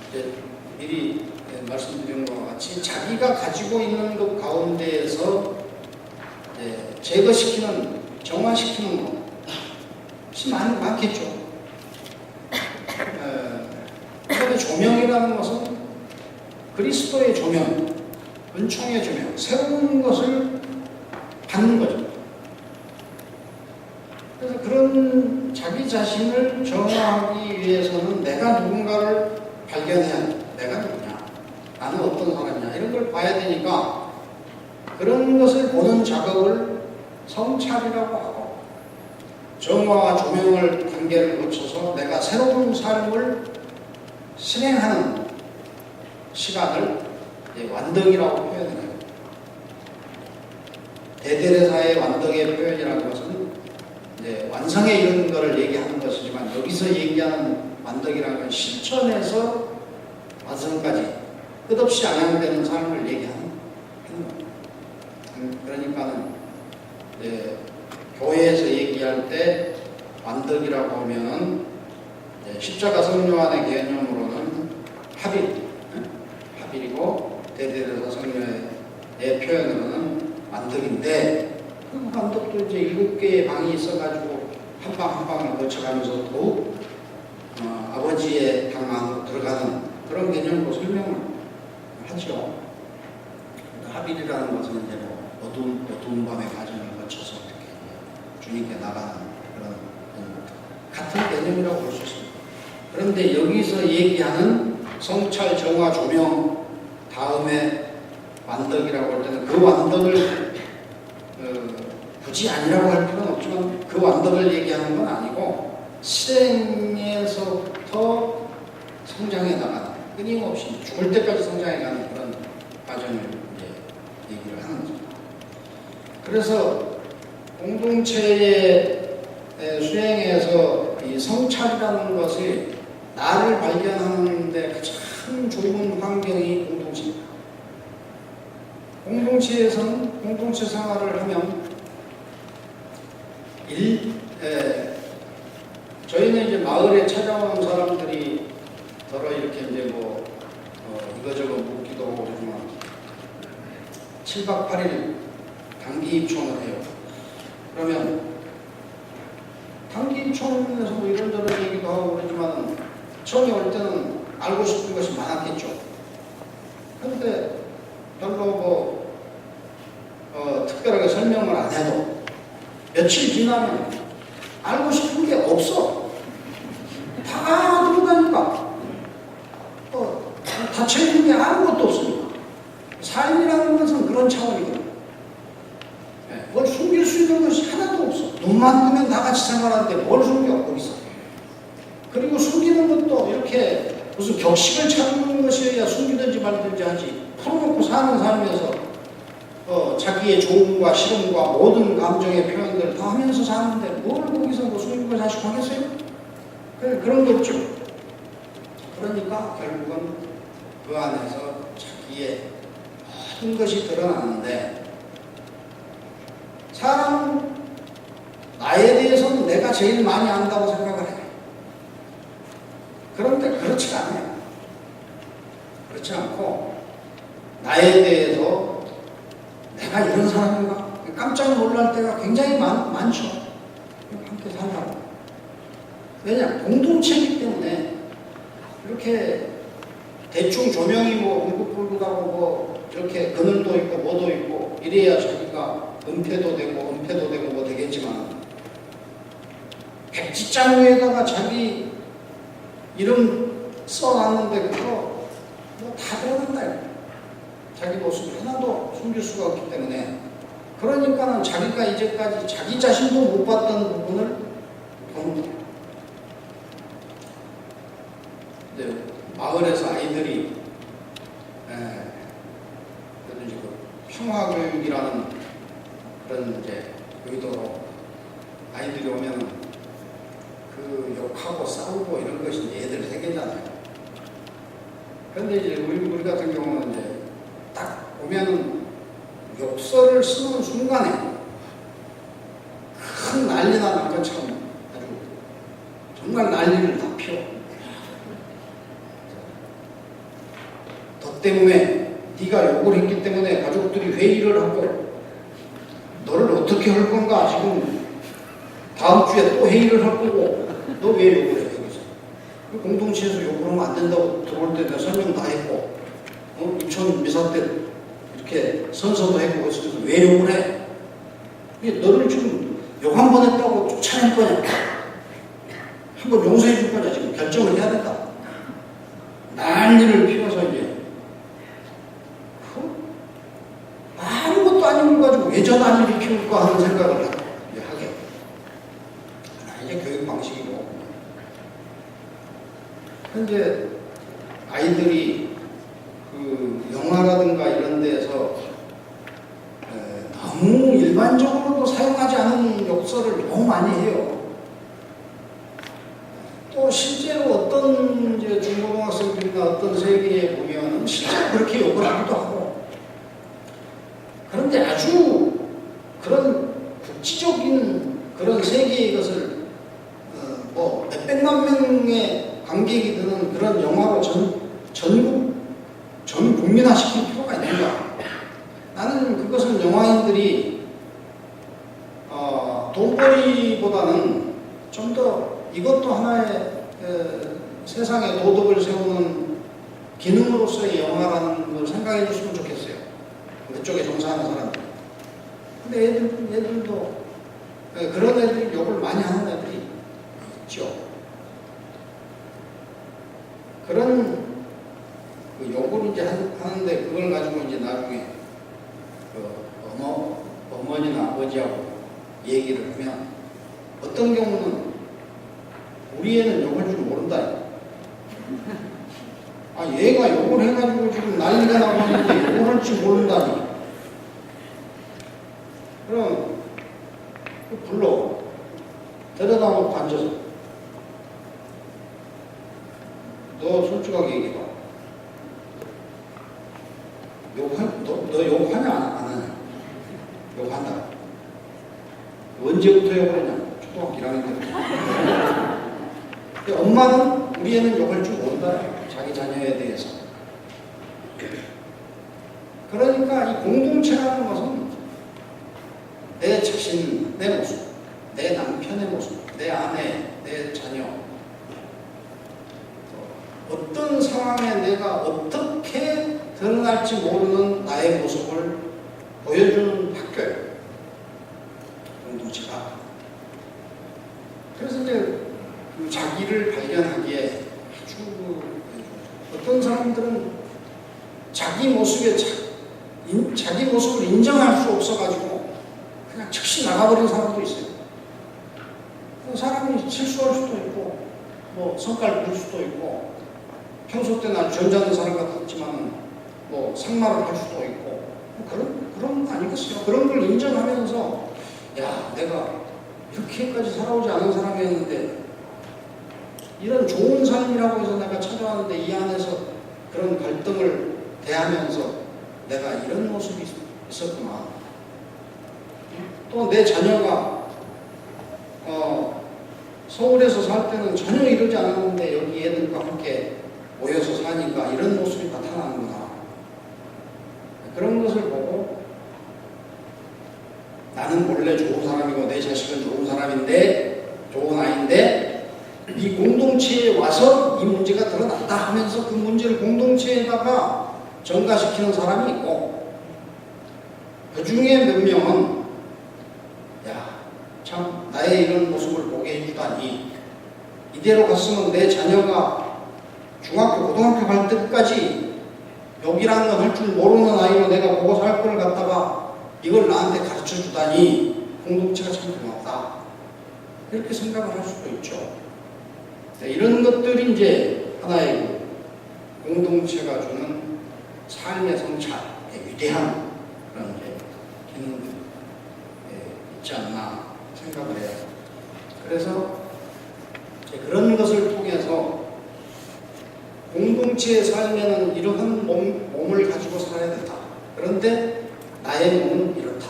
이제 미리 말씀드린 것과 같이 자기가 가지고 있는 것 가운데에서 제거시키는, 정화시키는 것이 많겠죠. 그런데 조명이라는 것은 그리스도의 조명, 은총의 조명, 새로운 것을 받는 거죠. 그래서 그런 자기 자신을 정화하기 위해서는 내가 누군가를 발견해야 돼. 내가 누구냐? 나는 어떤 사람이냐? 이런 걸 봐야 되니까 그런 것을 보는 작업을 성찰이라고 하고 정화와 조명을 단계를 거쳐서 내가 새로운 삶을 실행하는 시간을 완덕이라고 표현해요. 대대례사의 완덕의 표현이라는 것은 이제 완성에 이르는 것을 얘기하는 것이지만 여기서 얘기하는 완덕이라는 건 실천에서 완성까지 끝없이 안양되는 삶을 얘기하는 거예요. 그러니까는 교회에서 얘기할 때 완덕이라고 하면은 십자가 성료안의 개념으로는 합일이고 대대례사 성료의 표현으로는 완덕인데 그 완덕도 이제 7개의 방이 있어가지고 한 방 한 방을 거쳐가면서 더욱 아버지의 방 안으로 들어가는 그런 개념으로 설명을 하죠. 합일이라는 것은 이제 뭐 어두운 밤의 과정을 거쳐서 이렇게 주님께 나가는 그런 같은 개념이라고 볼 수 있습니다. 그런데 여기서 얘기하는 성찰, 정화, 조명 다음에 완덕이라고 할 때는 그 완덕을 굳이 아니라고 할 필요는 없지만 그 완덕을 얘기하는 건 아니고 실행에서부터 성장해 나가는 끊임없이 죽을 때까지 성장해 가는 그런 과정을 이제 얘기를 하는 거죠. 그래서 공동체의 수행에서 이 성찰이라는 것이 나를 발견하는 데 가장 좋은 환경이 공동체입니다. 공동체에서는 공동체 생활을 하면 저희는 이제 마을에 찾아오는 사람들이 더러 이렇게 이제 뭐 이거저거 묻기도 하고 그러지만 7박 8일 단기 입촌을 해요. 그러면 단기 입촌에서 뭐 이런저런 얘기도 하고 그러지만 처음에 올 때는 알고 싶은 것이 많았겠죠. 그런데 별로 뭐 특별하게 설명을 안 해도 며칠 지나면 알고 싶은 게 없어. 다 들어가니까 닫혀있는 게 아무것도 없으니까. 삶이라는 것은 그런 차원이거든요. 뭘 숨길 수 있는 것이 하나도 없어. 눈만 뜨면 다 같이 생활하는데 뭘 숨겨 거기서. 그리고 숨기는 것도 이렇게 무슨 격식을 찾는 것이어야 숨기든지 말든지 하지. 풀어놓고 사는 삶에서 자기의 좋음과 싫음과 모든 감정의 표현들을 다 하면서 사는데 뭘 거기서 뭐 숨기고 자식하겠어요? 그런 게 없죠. 그러니까 결국은 그 안에서 자기의 모든 것이 드러나는데 사람은 나에 대해서는 내가 제일 많이 안다고 생각을 해요. 그런데 그렇지가 않아요. 그렇지 않고 나에 대해서 내가 이런 사람인가? 깜짝 놀랄 때가 굉장히 많죠. 함께 살다가. 왜냐? 공동체이기 때문에 이렇게 대충 조명이 뭐 울긋불긋하고 뭐 이렇게 그늘도 있고 뭐도 있고 이래야 자기가 은폐도 되고 뭐 되겠지만 백지장 위에다가 자기 이름 써놨는데 그거 뭐 다 들어간다. 자기 모습을 하나도 숨길 수가 없기 때문에 그러니까는 자기가 이제까지 자기 자신도 못 봤던 부분을 봅니다. 이제 마을에서 아이들이 그래도 이제 그 평화교육이라는 그런 이제 의도로 아이들이 오면 그 욕하고 싸우고 이런 것이 이제 애들 세계잖아요. 그런데 이제 우리 같은 경우는 이제 딱 보면은 욕설을 쓰는 순간에 큰 난리가 난 것처럼 아주 정말 난리를 다 피워. 너 때문에 네가 욕을 했기 때문에 가족들이 회의를 하고 너를 어떻게 할 건가 지금 다음 주에 또 회의를 할 거고 너 왜 욕을 해 여기서 공동체에서 욕을 하면 안 된다고 들어올 때 내가 설명 다 했고 인천 미사 때 이렇게 선서도 했고 그래서 왜 욕을 해? 너를 지금 욕 한 번 했다고 쫓아낼 거냐? 한번 용서해 줄 거냐? 지금 결정을 해야 된다. 난리를 피워서 이제 아무것도 아닌 걸 가지고 왜 저 난리를 피울까 하는 생각을 하게. 이게 교육 방식이고. 현재 아이들이 그 영화라든가 이런 데에서 너무 일반적으로도 사용하지 않은 욕설을 너무 많이 해요. 또 실제로 어떤 이제 중고등학생들이나 어떤 세계에 보면 실제로 그렇게 욕을 하기도 하고. 그런데 아주 그런 국지적인 그런 세계의 것을 뭐 몇백만 명의 관객이 드는 그런 영화로 전 국민화시킬 필요가 있는가? 나는 그것은 영화인들이 돈벌이보다는 좀 더 이것도 하나의 세상에 도덕을 세우는 기능으로서의 영화라는 걸 생각해 줬으면 좋겠어요. 그쪽에 종사하는 사람들. 근데 애들도 그런 애들이 욕을 많이 하는 애들이 있죠. 그런 그 욕을 이제 하는데 그걸 가지고 이제 나중에 어머니나 아버지하고 얘기를 하면 어떤 경우는 우리 애는 욕할 줄 모른다. 얘가 욕을 해가지고 지금 난리가 나고 있는데 욕을 할 줄 모른다니. 그럼 불러 데려다 놓고 앉아서 너 솔직하게 얘기해봐. 너 욕하냐 안 하냐? 욕한다. 언제부터 욕을 했냐? 초등학교 1학년 때. 엄마는 우리 애는 욕할 줄 모른다. 자기 자녀에 대해서. 그러니까 이 공동체라는 것은 내 자신, 내 모습, 내 남편의 모습, 내 아내, 내 자녀, 어떤 상황에 내가 어떻게 드러날지 모르는 나의 모습을 보여주는 학교예요. 공동체가. 그래서 이제 그 자기를 발견하기에 아주 어떤 사람들은 자기 모습에 자기 모습을 인정할 수 없어가지고 그냥 즉시 나가버린 사람도 있어요. 그 사람이 실수할 수도 있고 뭐 성깔 부릴 수도 있고 평소 때는 아주 점잖은 사람 같았지만 뭐 상말을 할 수도 있고 뭐 그런 거 아니겠어요? 그런 걸 인정하면서 야 내가 이렇게까지 살아오지 않은 사람이었는데 이런 좋은 삶이라고 해서 내가 찾아왔는데 이 안에서 그런 갈등을 대하면서 내가 이런 모습이 있었구나. 또 내 자녀가 서울에서 살 때는 전혀 이러지 않았는데 여기 애들과 함께 모여서 사니까 이런 모습이 나타나는구나. 그런 것을 보고 나는 원래 좋은 사람이고 내 자식은 좋은 사람인데 좋은 아이인데 이 공동체에 와서 이 문제가 드러났다 하면서 그 문제를 공동체에다가 전가시키는 사람이 있고 그 중에 몇 명은 야, 참 나의 이런 모습을 보게 해주다니 이대로 갔으면 내 자녀가 중학교, 고등학교 갈 때까지 욕이라는 걸 할 줄 모르는 아이로 내가 보고 살 걸 갖다가 이걸 나한테 가르쳐 주다니 공동체가 참 고맙다. 이렇게 생각을 할 수도 있죠. 이런 것들이 이제 하나의 공동체가 주는 삶의 성찰의 위대한 그런 이제 기능이 있지 않나 생각을 해요. 그래서 그런 것을 통해서 공동체의 삶에는 이러한 몸을 가지고 살아야 된다. 그런데 나의 몸은 이렇다.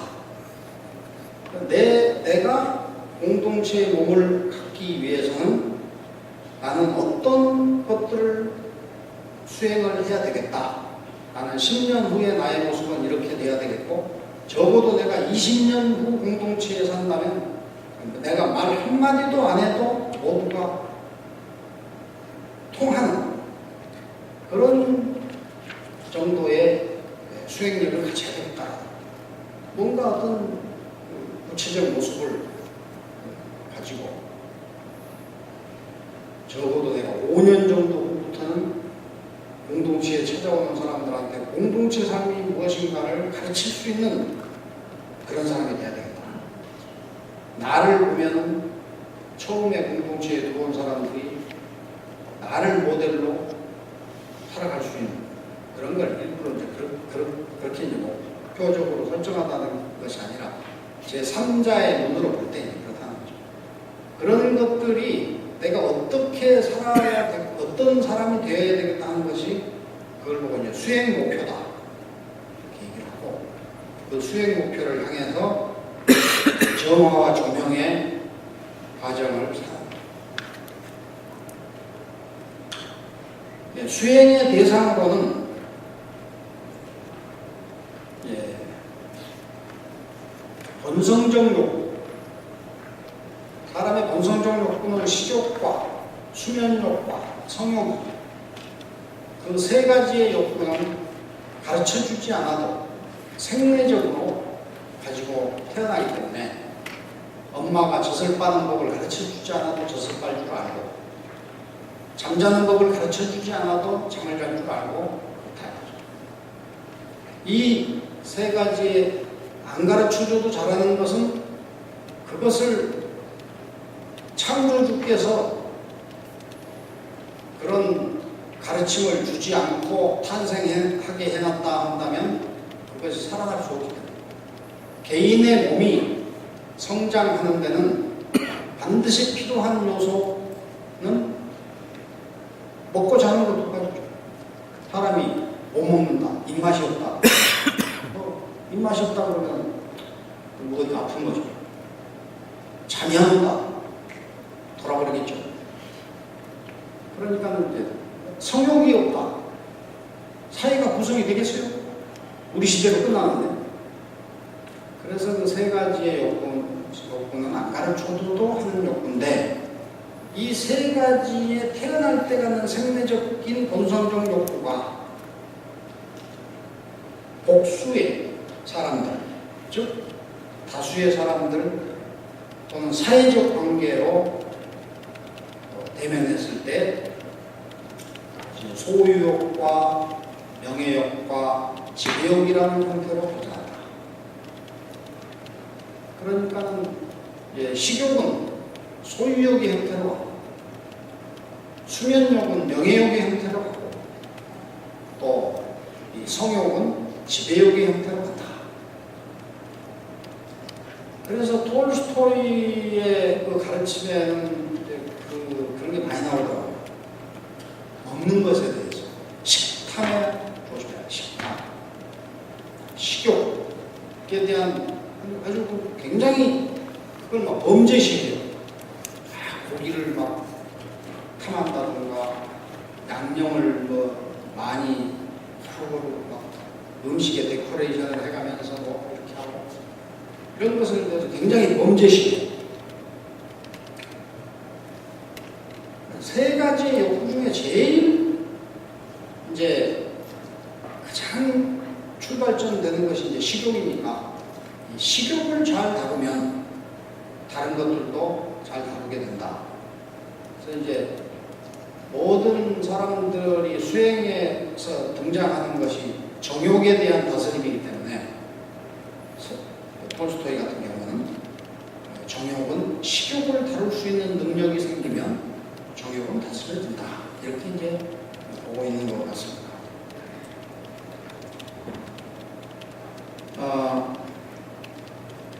내가 공동체의 몸을 갖기 위해서는 나는 어떤 것들을 수행을 해야 되겠다. 나는 10년 후에 나의 모습은 이렇게 돼야 되겠고 적어도 내가 20년 후 공동체에 산다면 내가 말 한마디도 안 해도 모두가 통하는 그런 정도의 수행력을 가져야 되겠다. 뭔가 어떤 구체적 모습을 가지고 적어도 내가 5년 정도 후부터는 공동체에 찾아오는 사람들한테 공동체 삶이 무엇인가를 가르칠 수 있는 그런 사람이 돼야 되겠다. 나를 보면은 처음에 공동체에 들어온 사람들이 나를 모델로 살아갈 수 있는 그런 걸 일부러 이제 그렇게 이제 목표적으로 설정한다는 것이 아니라 제3자의 눈으로 볼 때 그렇다는 거죠. 그런 것들이 내가 어떻게 살아야 돼, 어떤 사람이 되어야 되겠다는 것이 그걸 보고 이제 수행 목표다 이렇게 얘기를 하고 그 수행 목표를 향해서 정화와 조명의 과정을 수행의 대상으로는 본성적 욕구, 사람의 본성적 욕구는 식욕과 수면욕과 성욕 그 세 가지의 욕구는 가르쳐주지 않아도 생리적으로 가지고 태어나기 때문에 엄마가 젖을 빠는 법을 가르쳐주지 않아도 젖을 빨 줄 알고 잠자는 법을 가르쳐주지 않아도 잠을 잘 줄 알고 이 세 가지에 안 가르쳐줘도 잘하는 것은 그것을 창조주께서 그런 가르침을 주지 않고 탄생하게 해놨다 한다면 그것이 살아날 수 없기 때문에 개인의 몸이 성장하는 데는 반드시 필요한 요소는 먹고 자는 것도 똑같죠. 사람이 못 먹는다, 입맛이 없다. 입맛이 없다 그러면 어디 아픈 거죠. 잠이 안 온다. 돌아버리겠죠. 그러니까 이제 성욕이 없다. 사회가 구성이 되겠어요? 우리 시대로 끝나는데. 그래서 그 세 가지의 욕구는 안 가르쳐도 하는 욕구인데 이 세 가지에 태어날 때 가는 생리적인 본성적 욕구가 복수의 사람들, 즉 다수의 사람들 또는 사회적 관계로 대면했을 때 소유욕과 명예욕과 지배욕이라는 형태로 도달한다. 그러니까는 식욕은 소유욕의 형태로 가고 수면욕은 명예욕의 형태로 가고 또 이 성욕은 지배욕의 형태로 간다. 그래서 톨스토이의 그 가르침에는 그런 게 많이 나오더라고요. 먹는 것에 대해서 식탐에 조심해야 식탐, 식욕에 대한 아주 굉장히 그걸 막 범죄식이에요. 고기를 막 탐한다든가 양념을 뭐 많이 하고 막 음식에 데코레이션을 해가면서 뭐 이렇게 하고 이런 것을 대해서 굉장히 범죄시해요. 세 가지 욕구 중에 제일 이제 가장 출발점 되는 것이 이제 식욕이니까 이 식욕을 잘 다루면 다른 것들도 잘 다루게 된다. 그래서 이제 모든 사람들이 수행에서 등장하는 것이 정욕에 대한 다스림이기 때문에 톨스토이 같은 경우는 정욕은 식욕을 다룰 수 있는 능력이 생기면 정욕은 다스려진다. 이렇게 이제 보고 있는 것 같습니다.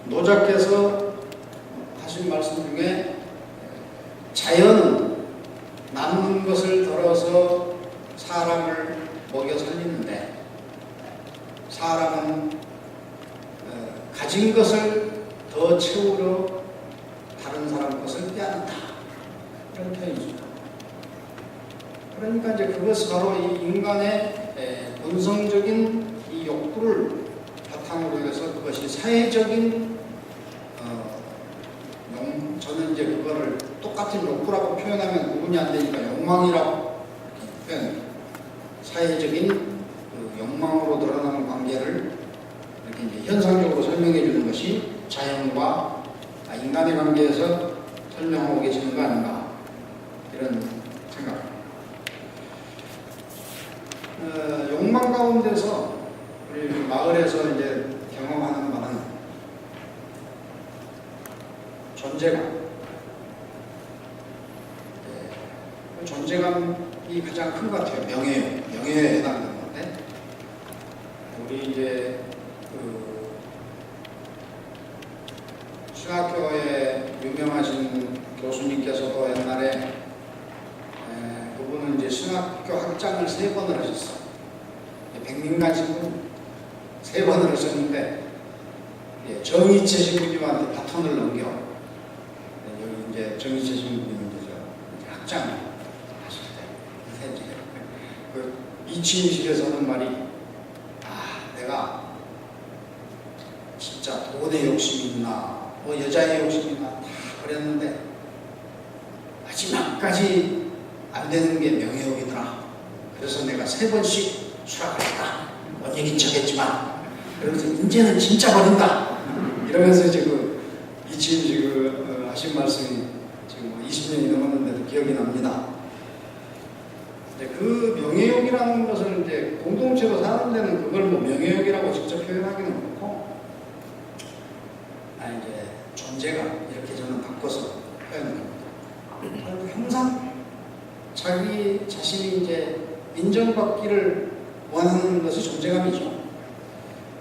노자께서 하신 말씀 중에 자연은 남는 것을 덜어서 사람을 먹여 살리는데 사람은 가진 것을 더 채우려 다른 사람 것을 빼앗는다. 이런 표현이죠. 그러니까 이제 그것이 바로 이 인간의 본성적인 이 욕구를 바탕으로 해서 그것이 사회적인 저는 이제 그거를 똑같은 욕구라고 표현하면 구분이 안 되니까 욕망이라고 표현해요. 사회적인 그 욕망으로 드러나는 관계를 이렇게 이제 현상적으로 설명해 주는 것이 자연과 인간의 관계에서 설명하고 계시는 거 아닌가 이런 생각. 욕망 가운데서 우리 마을에서 이제 경험하는 바는 존재감. 존재감이 가장 큰 것 같아요. 명예에 해당되는 건데 우리 이제 그 신학교에 유명하신 교수님께서도 옛날에 그분은 이제 신학교 학장을 3번을 하셨어. 백민관 신분 3번을 하셨는데 정희채 신부님한테 바톤을 넘겨. 여기 이제 정희채 신부님 이제 학장 하실 때 그 이치임실에서 하는 말이 내가 진짜 돈의 욕심이 있나 뭐 여자의 욕심이 있나 다 그랬는데 마지막까지 안 되는 게 명예욕이더라. 그래서 내가 3번씩 수락을 했다. 뭔 얘기인 척했지만 그러면서 이제는 진짜 버린다. 이러면서 이제 그 이치임실 하신 말씀이 지금 20년이 넘었는데도 기억이 납니다. 그 명예욕이라는 것을 이제 공동체로 사는 데는 그걸 뭐 명예욕이라고 직접 표현하기는 그렇고, 이제 존재감 이렇게 저는 바꿔서 표현합니다. 그리고 항상 자기 자신이 이제 인정받기를 원하는 것이 존재감이죠.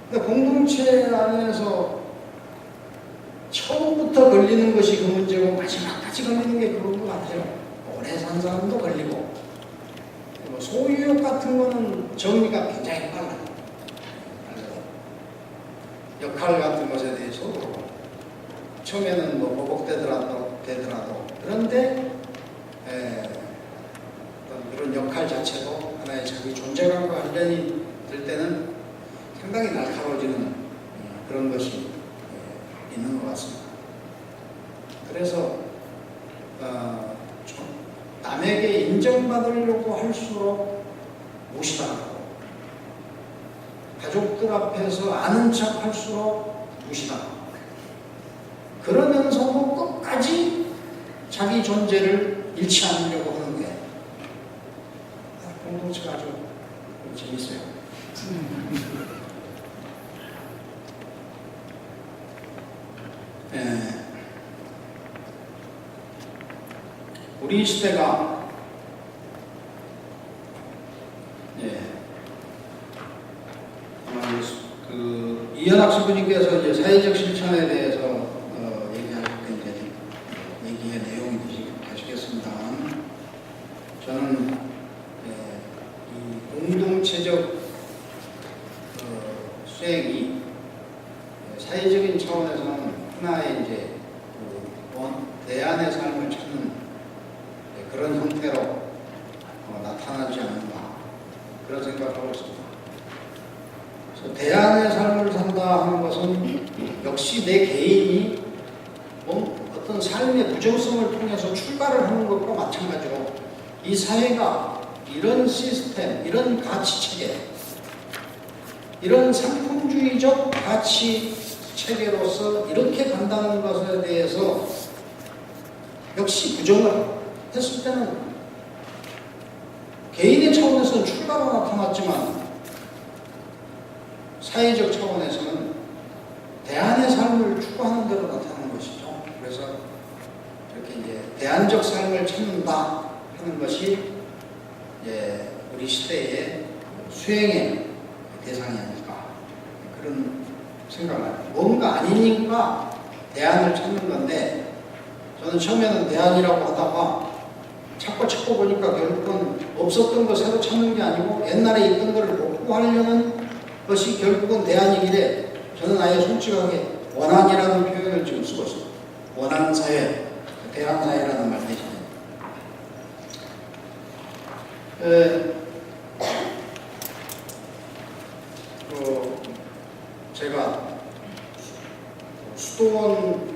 근데 공동체 안에서 처음부터 걸리는 것이 그 문제고 마지막까지 걸리는 게 그런 것 같아요. 오래 산 사람도 걸리고 소유욕 같은 거는 정리가 굉장히 빨라요. 역할 같은 것에 대해서도 처음에는 뭐 보복되더라도 그런데 그런 역할 자체도 하나의 자기 존재감과 관련이 될 때는 상당히 날카로워지는 그런 것이 있는 것 같습니다. 그래서 남에게 인정받으려고 할수록 무시당하고 가족들 앞에서 아는 척 할수록 무시당하고 그러면서 뭐 끝까지 자기 존재를 잃지 않으려고 하는 게 공동체가 아주 재밌어요. 우리 시대가 이현학 신부님께서 이제 사회적 실천에 대해서 얘기할 때 이제 얘기의 내용이 되시겠습니다만 저는 이 공동체적 수행이 사회적인 차원에서는 하나의 이제 대안의 삶을 찾는 그런 형태로 나타나지 않는가 그런 생각을 하고 있습니다. 그래서 대안의 삶을 산다 하는 것은 역시 내 개인이 어떤 삶의 부정성을 통해서 출발을 하는 것과 마찬가지로 이 사회가 이런 시스템, 이런 가치체계, 이런 상품주의적 가치체계로서 이렇게 간다는 것에 대해서 역시 부정을 했을 때는 개인의 차원에서는 출발로 나타났지만 사회적 차원에서는 대안의 삶을 추구하는 대로 나타나는 것이죠. 그래서 이렇게 이제 대안적 삶을 찾는다 하는 것이 이제 우리 시대의 수행의 대상이 아닐까 그런 생각을 합니다. 뭔가 아니니까 대안을 찾는 건데 저는 처음에는 대안이라고 하다가 찾고 보니까 결국은 없었던 거 새로 찾는 게 아니고 옛날에 있던 거를 복구하려는 것이 결국은 대안이기에 저는 아예 솔직하게 원한이라는 표현을 지금 쓰고 있습니다. 원한 사회, 대안 사회라는 말 대신에. 제가 수도원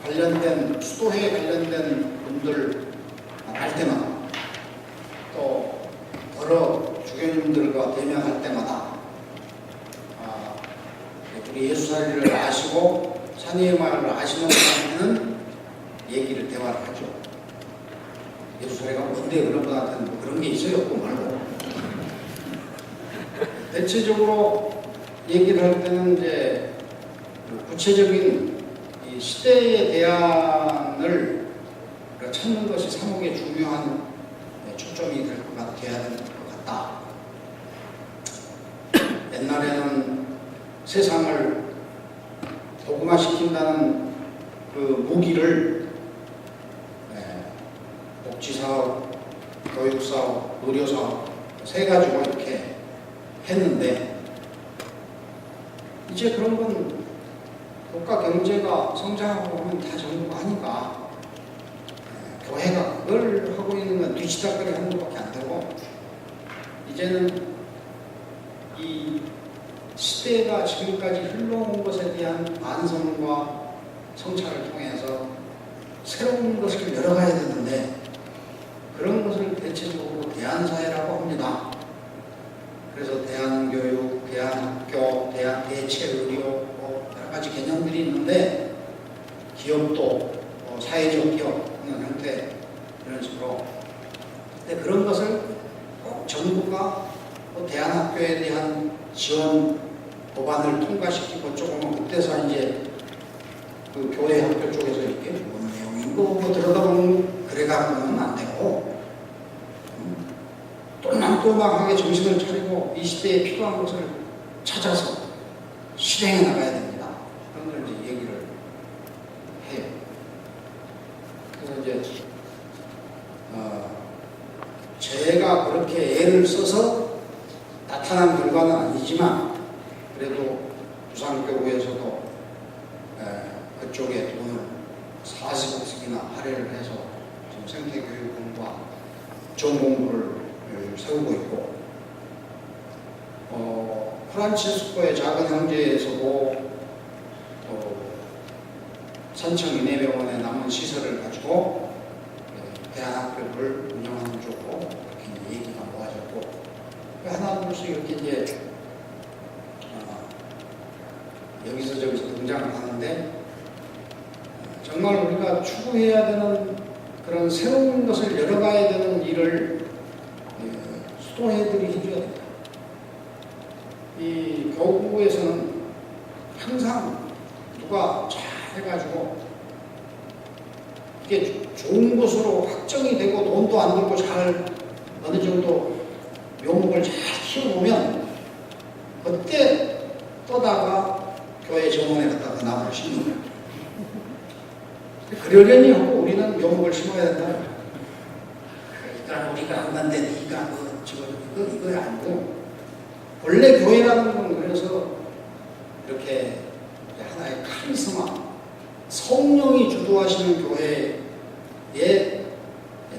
관련된, 수도회 관련된 분들 만날 때마다 또 여러 주교님들과 대면할 때마다 우리 예수살이를 아시고 산위의 마을을 아시는 분한테는 얘기를 대화를 하죠. 예수살이가 뭔데 그런 분한테는 뭐 그런 게 있어요? 없고 말고. 대체적으로 얘기를 할 때는 이제 구체적인 이 시대의 대안을 찾는 것이 사목의 중요한 초점이 돼야 될 것 같다. 옛날에는 세상을 도구화시킨다는 그 무기를 복지사업, 교육사업, 의료사업 세 가지고 이렇게 했는데 이제 그런 건 국가 경제가 성장하고 하면 다 정부가 하니까 교회가 그걸 하고 있는 건 뒤치다거리 하는 것밖에 안 되고 이제는 이 시대가 지금까지 흘러온 것에 대한 반성과 성찰을 통해서 새로운 것을 열어가야 되는데 그런 것을 대체적으로 대안사회라고 합니다. 그래서 대안교육, 대안학교, 대체의료 여러 가지 개념들이 있는데 기업도 사회적 기업 하는 형태 이런 식으로 근데 그런 것을 꼭 정부가 대안학교에 대한 지원 법안을 통과시키고 조금은 그때서 이제 그 교회 학교 쪽에서 이렇게 뭔 내용인 거 들여다보면 그래가고는 안 되고 똘망똘망하게 정신을 차리고 이 시대에 필요한 것을 찾아서 실행해 나가야 됩니다. 그런 걸 이제 얘기를 해요. 그래서 이제 제가 그렇게 애를 써서 나타난 결과는 아니지만 그래도 부산교구에서도 그쪽에 돈을 40억씩이나 할애를 해서 지금 생태교육 공부와 전공부를 세우고 있고 프란치스코의 작은 형제에서도 산청 인해병원에 남은 시설을 가지고 대안학교를 운영하는 쪽으로 이렇게 얘기가 모아졌고 하나둘씩 이렇게 이제 여기서 저기서 등장을 하는데 정말 우리가 추구해야 되는 그런 새로운 것을 열어가야 되는 일을 수도회들이 해줘야 됩니다. 이 교구에서는 항상 누가 잘 해가지고 이게 좋은 곳으로 확정이 되고 돈도 안 들고 잘 어느 정도 묘목을 잘 키워보면 그때 떠다가 교회 정원에 갖다가 나무를 심는 거예요. 그러려니 하고 우리는 묘목을 심어야 된다. 그러니까 우리가 한 건데 네가 이거 아니고 원래 교회라는 건 그래서 이렇게 하나의 카리스마 성령이 주도하시는 교회에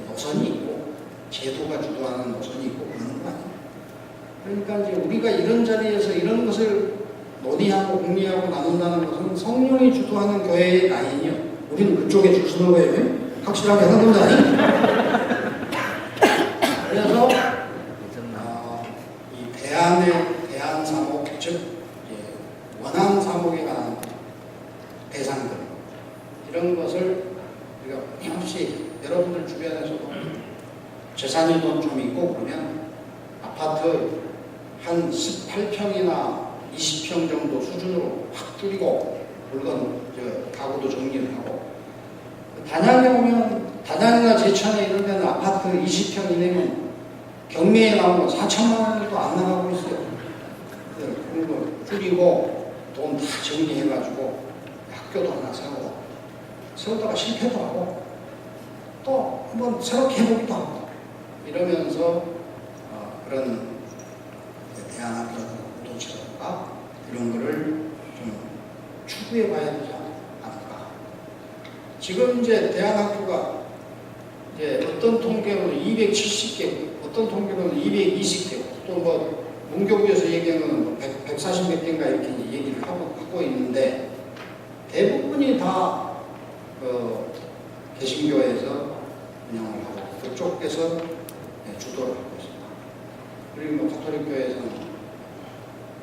노선이 있고 제도가 주도하는 노선이 있고 그러는 거 아니에요. 그러니까 이제 우리가 이런 자리에서 이런 것을 논의하고 공리하고 나눈다는 것은 성령이 주도하는 교회의 라인이요. 우리는 그쪽에 줄 서는 거예요. 확실하게 하는 건 아니? 그래서 이 대안 사목, 즉 원한 사목에 관한 대상들 이런 것을 우리가 끊임없이 여러분들 주변에서도 재산이 좀 있고 그러면 아파트 한 18평이나 20평 정도 수준으로 확 줄이고 물건 가구도 정리를 하고 단양에 오면 단양이나 제천에 이런 데는 아파트 20평 이내면 경매에 나오면 4천만 원도 안 나가고 있어요. 그런 거 줄이고 돈 다 정리해가지고 학교도 하나 세우다가 실패도 하고 또 한번 새롭게 해보기도 하고 이러면서 그런 대안학교나 공동체가 이런 거를 좀 추구해 봐야 되지 않을까. 지금 이제 대안학교가 이제 어떤 통계로는 270개, 어떤 통계로는 220개, 또 뭐 문교부에서 얘기하는 140 몇 개인가 이렇게 얘기를 하고 있는데 대부분이 다 개신교에서 운영을 하고 그쪽에서 주도를 하고 있습니다. 그리고 뭐 가톨릭교회에서는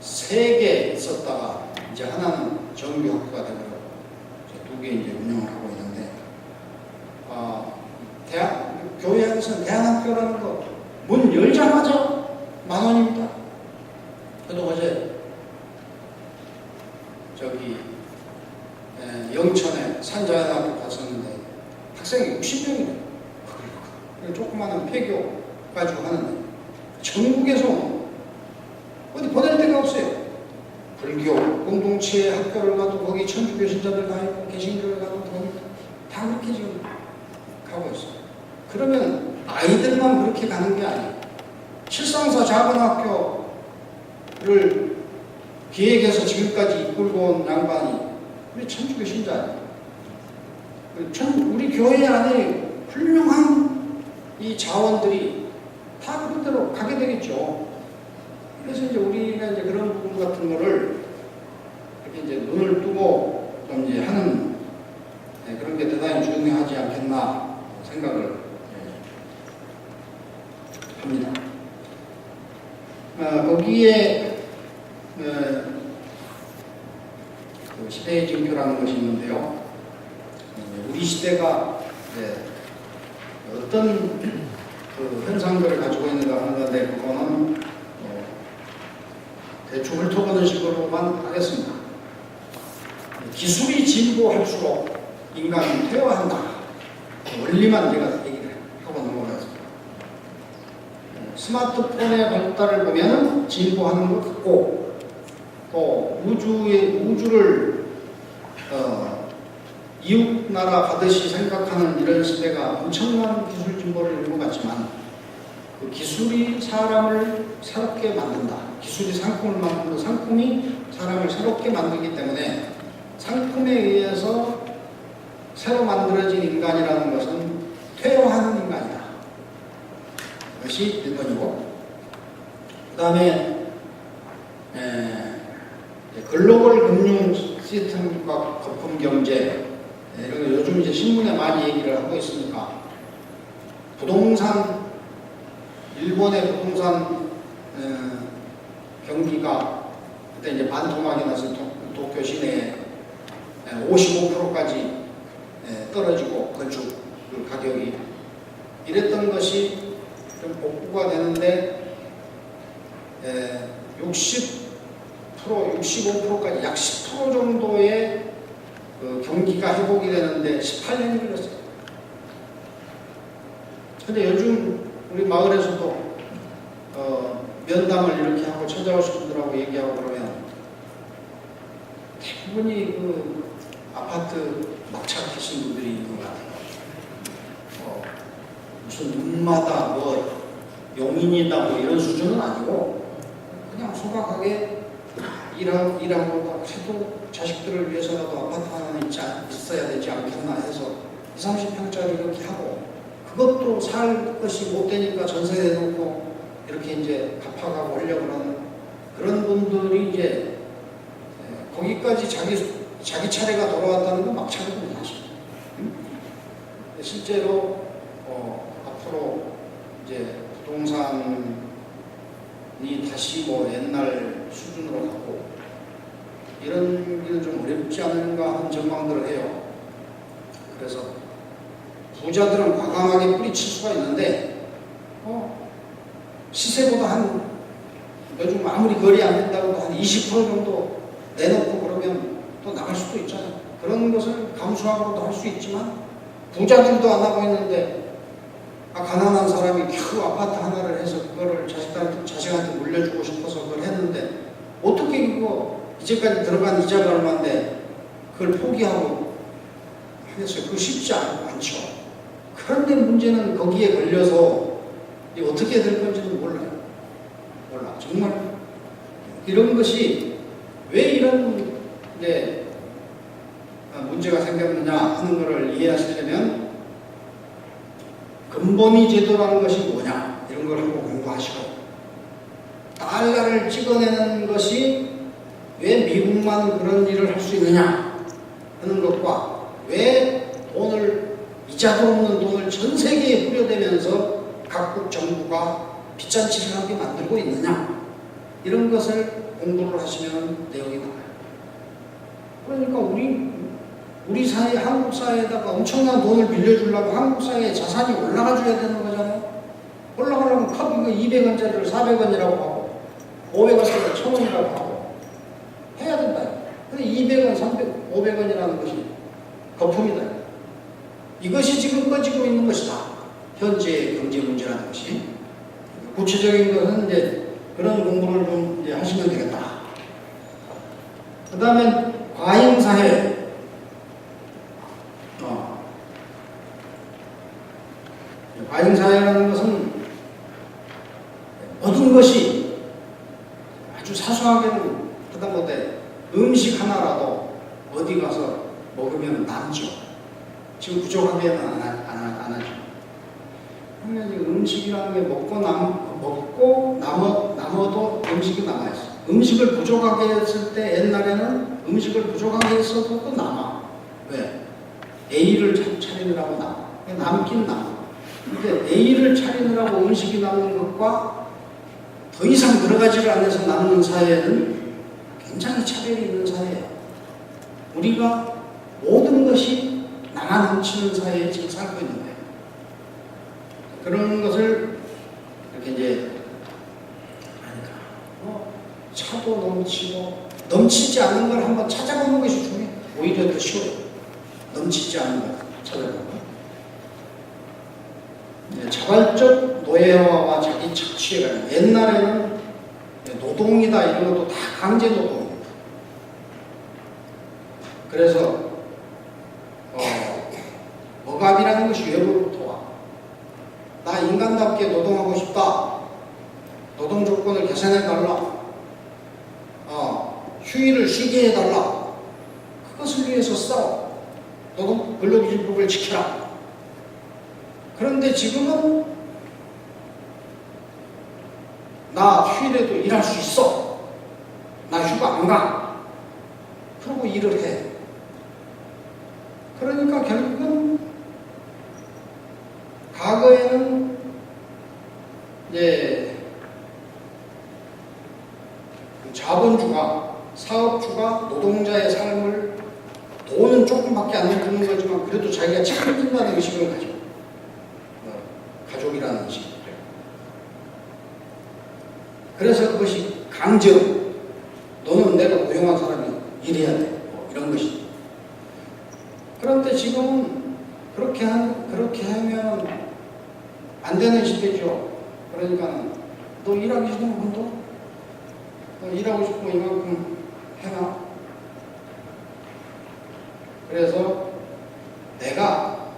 3개 있었다가 이제 하나는 정규학교가 되고 2개 이제 운영을 하고 있는데 교회 안에서는 대안학교라는 거 문 열자마자 10,000원입니다. 저도 어제 영천에 산자연학교 갔었는데 학생이 60명이래요. 조그마한 폐교 가지고 하는데 전국에서 어디 보낼 데가 없어요. 불교 공동체 학교를 가도 거기 천주교 신자들 다 있고 개신교를 가도 거기 다 그렇게 지금 가고 있어요. 그러면 아이들만 그렇게 가는 게 아니에요. 실상사 작은 학교를 기획해서 지금까지 이끌고 온 양반이 우리 천주교 신자예요. 우리 교회 안에 훌륭한 이 자원들이 다 그런 대로 가게 되겠죠. 그래서 이제 우리가 이제 그런 부분 같은 거를 이렇게 이제 눈을 뜨고 좀 이제 하는 그런 게 대단히 중요하지 않겠나 생각을 합니다. 거기에 그 시대의 징표라는 것이 있는데요. 우리 시대가 어떤 그 현상들을 가지고 있는가 하는 건데 그거는 대충 훑어보는 식으로만 하겠습니다. 기술이 진보할수록 인간은 퇴화한다. 원리만 제가 얘기를 하고 넘어가겠습니다. 스마트폰의 발달을 보면 진보하는 것 같고 또 우주를 이웃 나라 가듯이 생각하는 이런 시대가 엄청난 기술 진보를 이룬 것 같지만 그 기술이 사람을 새롭게 만든다. 기술이 상품을 만들고 상품이 사람을 새롭게 만들기 때문에 상품에 의해서 새로 만들어진 인간이라는 것은 퇴화하는 인간이다. 그것이 1번이고 그 다음에 글로벌 금융 시스템과 거품 경제 요즘 이제 신문에 많이 얘기를 하고 있으니까 부동산 일본의 부동산 경기가 그때 이제 반토막이 나서 도쿄 시내에 55%까지 떨어지고 건축 가격이 이랬던 것이 좀 복구가 되는데 60% 65%까지 약 10% 정도의 그 경기가 회복이 되는데 18년이 걸렸어요. 근데 요즘 우리 마을에서도 면담을 이렇게 하고 찾아오신 분들하고 얘기하고 그러면 대부분이 그 아파트 낙찰하신 분들이 있는 것 같아요. 무슨 눈마다 뭐 용인이다 뭐 이런 수준은 아니고 그냥 소박하게 일하고 자식들을 위해서라도 아파트 하나 있어야 되지 않겠나 해서 20, 30평짜리 이렇게 하고 그것도 살 것이 못 되니까 전세 내놓고 이렇게 이제 갚아가고 하려고 하는 그런 분들이 이제 거기까지 자기 차례가 돌아왔다는 건 막차례는 사실. 실제로 앞으로 이제 부동산이 다시 뭐 옛날 수준으로 가고 이런 게 좀 어렵지 않은가 하는 전망들을 해요. 그래서 부자들은 과감하게 뿌리칠 수가 있는데 시세보다 요즘 아무리 거리 안 된다고 한 20% 정도 내놓고 그러면 또 나갈 수도 있잖아요. 그런 것을 감수하고도 할 수 있지만 부자들도 안 하고 있는데 가난한 사람이 겨우 아파트 하나를 해서 그거를 자식한테 물려주고 싶어서 그걸 했는데 어떻게 그거 이제까지 들어간 이자가 얼마인데 그걸 포기하고 했어요. 그거 쉽지 않죠. 그런데 문제는 거기에 걸려서 어떻게 될 건지는 몰라요. 몰라. 정말 이런 것이 왜 이런 문제가 생겼느냐 하는 것을 이해하시려면 근본위 제도라는 것이 뭐냐 이런 걸 한번 공부하시고 달러를 찍어내는 것이 왜 미국만 그런 일을 할 수 있느냐 하는 것과 왜 이자도 없는 돈을 전 세계에 뿌려대면서 각국 정부가 빚잔치를 하게 만들고 있느냐 이런 것을 공부를 하시면 내용이 나와요. 그러니까 우리 사회, 한국 사회에다가 엄청난 돈을 빌려주려고 한국 사회의 자산이 올라가줘야 되는 거잖아요. 올라가려면 컵 이거 200원짜리를 400원이라고 하고 500원짜리를 1000원이라고 하고 해야 된다. 근데 200원, 300원, 500원이라는 것이 거품이다. 이것이 지금 꺼지고 있는 것이다. 현재의 경제 문제라는 것이. 구체적인 것은 그런 공부를 좀 하시면 되겠다. 그 다음에 과잉사회. 과잉사회라는 것은 모든 것이 아주 사소하게는 하다못해 음식 하나라도 어디 가서 먹으면 남죠. 지금 부족하게는 안 하죠. 음식이라는 게 먹고 남아도 음식이 남아있어. 음식을 부족하게 했을 때 옛날에는 음식을 부족하게 했어도 또 남아. 왜? A를 차리느라고 남아. 남긴 남아. 근데 A를 차리느라고 음식이 남는 것과 더 이상 들어가지를 않아서 남는 사회는 굉장히 차별이 있는 사회예요. 우리가 모든 것이 남아 넘치는 사회에 지금 살고 있는 거예요. 그런 것을 이렇게 차도 넘치고 넘치지 않는 걸 한번 찾아보는 것이 중요해요. 오히려 더 쉬워요. 넘치지 않는 걸 찾아보는 거. 자발적 노예화와 자기 착취가 옛날에는 노동이다 이런 것도 다 강제 노동입니다. 그래서 억압이라는 것이 외부로부터 와. 나 인간답게 노동하고 싶다. 노동 조건을 개선해달라. 휴일을 쉬게 해달라. 그것을 위해서 싸워. 노동 근로기준법을 지켜라. 그런데 지금은 나 휴일에도 일할 수 있어. 나 휴가 안 가. 그러고 일을 해. 그러니까 결국은 과거에는 자본주가 사업주가 노동자의 삶을 돈은 조금밖에 안 주는 거지만 그래도 자기가 책임진다는 의식을 가지고 가족이라는 의식. 그래서 그것이 강제로 너는 내가 고용한 사람이 일해야 돼. 이런 것이. 그런데 지금은 그렇게 하면 안 되는 시대죠. 그러니까 너 일하기 싫으면 그만둬. 너 일하고 싶으면 이만큼 해라. 그래서 내가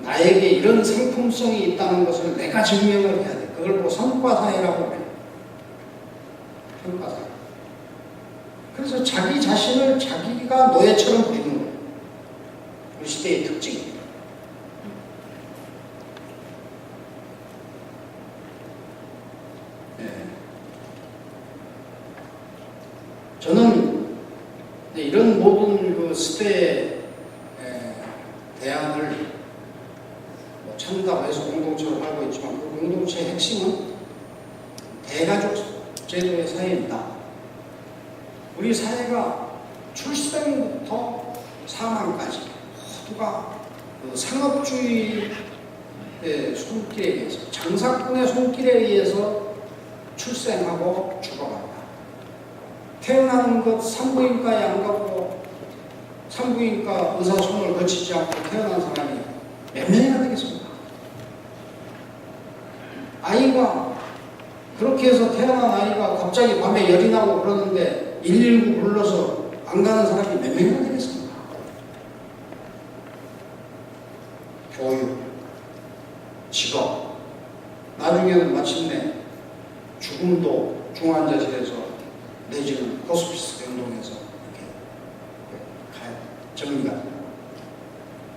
나에게 이런 상품성이 있다는 것을 내가 증명을 해야 돼. 그걸 뭐 성과사회라고 그래. 성과사회. 그래서 자기 자신을 자기가 노예처럼 부리는 거예요. 우리 시대의 특징입니다. 저는 이런 모든 그 시대의 대안을 뭐 찾는다고 해서 공동체로 살고 있지만 그 공동체의 핵심은 대가족 제도의 사회입니다. 우리 사회가 출생부터 사망까지 모두가 그 상업주의의 손길에 의해서 장사꾼의 손길에 의해서 출생하고 죽어간다. 태어나는 것 산부인과에 안 가고 산부인과 의사 손을 거치지 않고 태어난 사람이 몇 명이나 되겠습니까? 아이가 그렇게 해서 태어난 아이가 갑자기 밤에 열이 나고 그러는데 119 불러서 안 가는 사람이 몇 명이나 되겠습니까? 교육, 직업, 나중에는 마침내 죽음도 중환자실에서 내지는 호스피스 병동에서 이렇게 정리가 됩니다.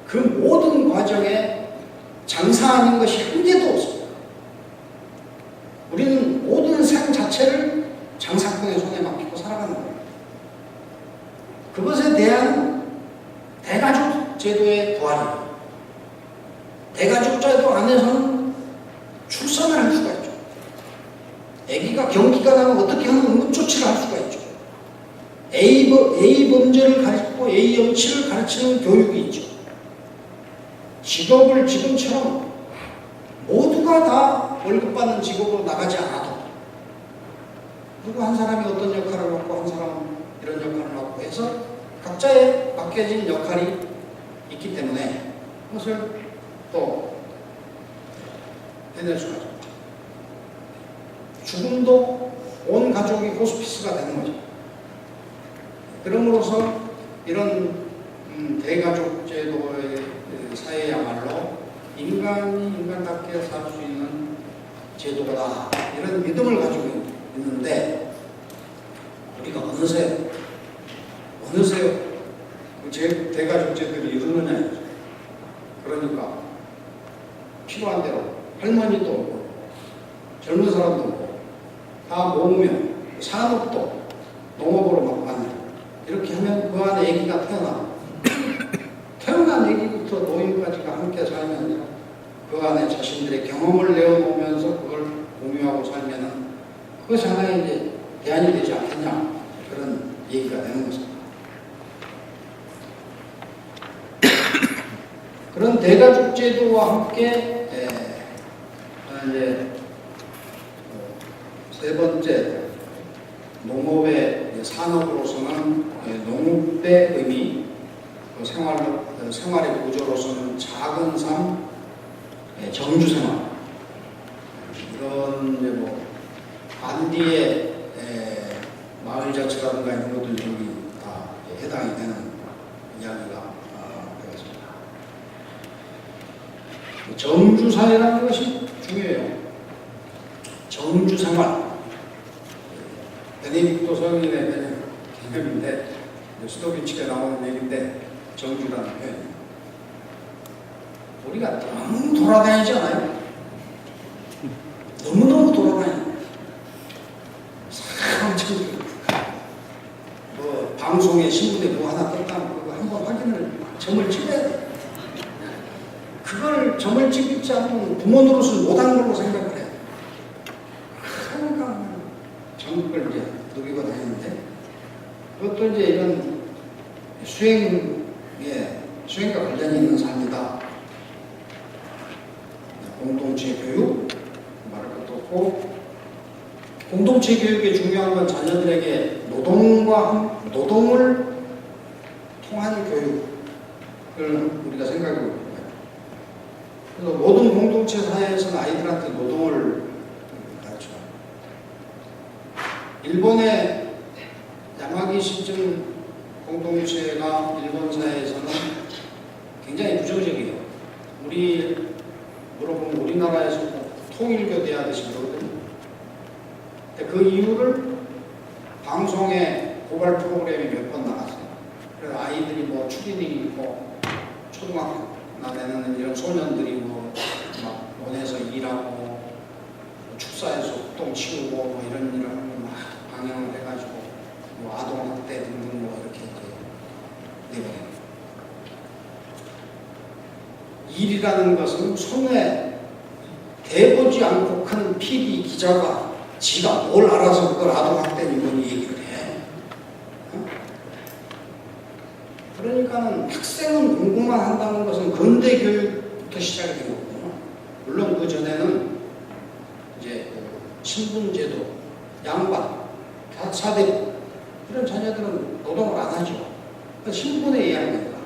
그 모든 과정에 장사하는 것이 한 개도 없습니다. 우리는 모든 삶 자체를 장사꾼의 손에 맡기고 살아가는 거예요. 그것에 대한 대가족 제도의 부활이에요. 대가족 제도 안에서는 출산을 할 수가 있죠. 아기가 경기가 나면 어떻게 하는 응급조치를 할 수가 있죠. A 범죄를 가르치고 A 염치를 가르치는 교육이 있죠. 직업을 지금처럼 모두가 다 월급 받는 직업으로 나가지 않아도 누구 한 사람이 어떤 역할을 맡고 한 사람은 이런 역할을 맡고 해서 각자의 맡겨진 역할이 있기 때문에 그것을 또 해낼 수가 있죠. 죽음도 온 가족이 호스피스가 되는 거죠. 그럼으로써 이런 대가족 제도의 사회야말로 인간이 인간답게 살 수 있는 제도다 이런 믿음을 가지고 있는데 우리가 어느새 대가족 제도를 이루느냐. 그러니까 필요한 대로 할머니도 오고 젊은 사람도 오고 다 모으면 산업도 농업으로 막 가는 이렇게 하면 그 안에 아기가 태어난 아기부터 노인까지가 함께 살면서 그 안에 자신들의 경험을 내어놓으면서 그걸 공유하고 살면은 그것이 하나의 이제 대안이 되지 않겠냐 그런 얘기가 되는 것입니다. 그런 대가족 제도와 함께 이제 세 번째 농업의 산업으로서는 농업의 의미, 생활의 구조로서는 작은 삶, 정주생활 이런 이제 뭐 안디의 마을 자체라든가 이런 것들 여기 다 해당이 되는 이야기가 되겠습니다. 정주사회라는 것이 중요해요. 정주생활 베네딕토 성인의 개념인데 스토비치가 나오는 얘기인데 정주라는 표현. 우리가 너무 돌아다니지 않아요? 너무너무 돌아다녀요. 뭐 방송에 신문에 뭐 하나 떴다면 그거 한번 확인을 점을 찍어야 돼. 그걸 점을 찍지 않으면 부모 노릇을 못한 걸로 생각을 해요. 그러니까 전국을 이제 누비고 다니는데 그것도 이제 이런 수행과 관련이 있는 삶이다. 공동체 교육 말할 것도 없고 공동체 교육의 중요한 건 자녀들에게 노동을 통한 교육을 우리가 생각하고 있고요. 그래서 모든 공동체 사회에서는 아이들한테 노동을 가르쳐요. 일본의 야마기 시즌 공동체가 일본 사회에서는 굉장히 부정적이에요. 우리 물어보면 우리나라에서 통일교 대하듯이 그러거든요. 그 이유를 방송에 고발 프로그램이 몇 번 나갔어요. 그래서 아이들이 뭐 추리닝 입고 초등학교나 되는 이런 소년들이 뭐 막 원에서 일하고 축사에서 흙동 치우고 뭐 이런 일을 하고 막 방영을 해가지고 뭐 아동학대 등등 뭐 이렇게 내보내요. 일이라는 것은 손에 대보지 않고 큰 PD 기자가 지가 뭘 알아서 그걸 아동학대니 얘기를 해. 그러니까는 학생은 공부만 한다는 것은 근대 교육부터 시작이 된 거거든요. 물론 그 전에는 이제 신분제도, 양반, 사대부 이런 자녀들은 노동을 안 하죠. 그러니까 신분에 의한 겁니다.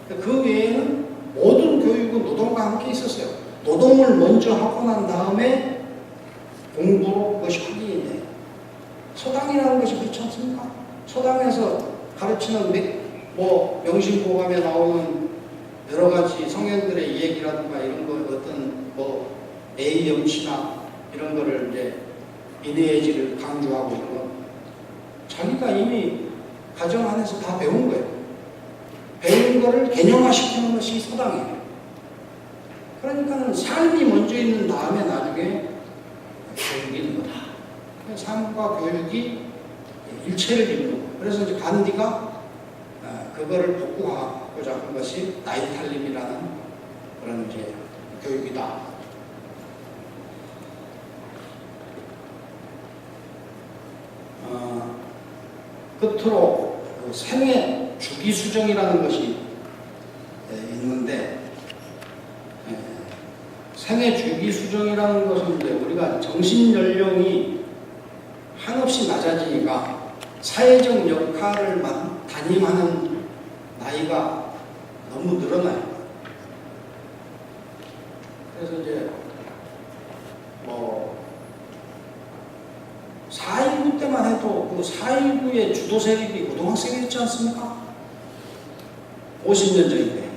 그 외에는 모든 교육은 노동과 함께 있었어요. 노동을 먼저 하고 난 다음에 공부로 그것이 확인이 돼요. 서당이라는 것이 그렇지 않습니까? 서당에서 가르치는 명심보감에 나오는 여러 가지 성현들의 얘기라든가 이런 거 어떤 A 염치나 이런 거를 이제 인내의지를 강조하고 이런 거 자기가 이미 가정 안에서 다 배운 거예요. 배운 거를 개념화시키는 것이 서당이에요. 그러니까는 삶이 먼저 있는 다음에 나중에 교육이 있는 거다. 삶과 교육이 일체를 이루는 거예요. 그래서 이제 간디가 그거를 복구하고자 한 것이 나이탈림이라는 그런 이제 교육이다. 끝으로 그 생애 주기 수정이라는 것이 있는데 생애 주기 수정이라는 것은 이제 우리가 정신 연령이 한없이 낮아지니까 사회적 역할을 담임하는 나이가 너무 늘어나요. 그래서 이제 4.19 때만 해도 그 4.19의 주도 세력이 고등학생이었지 않습니까? 50년 전인데.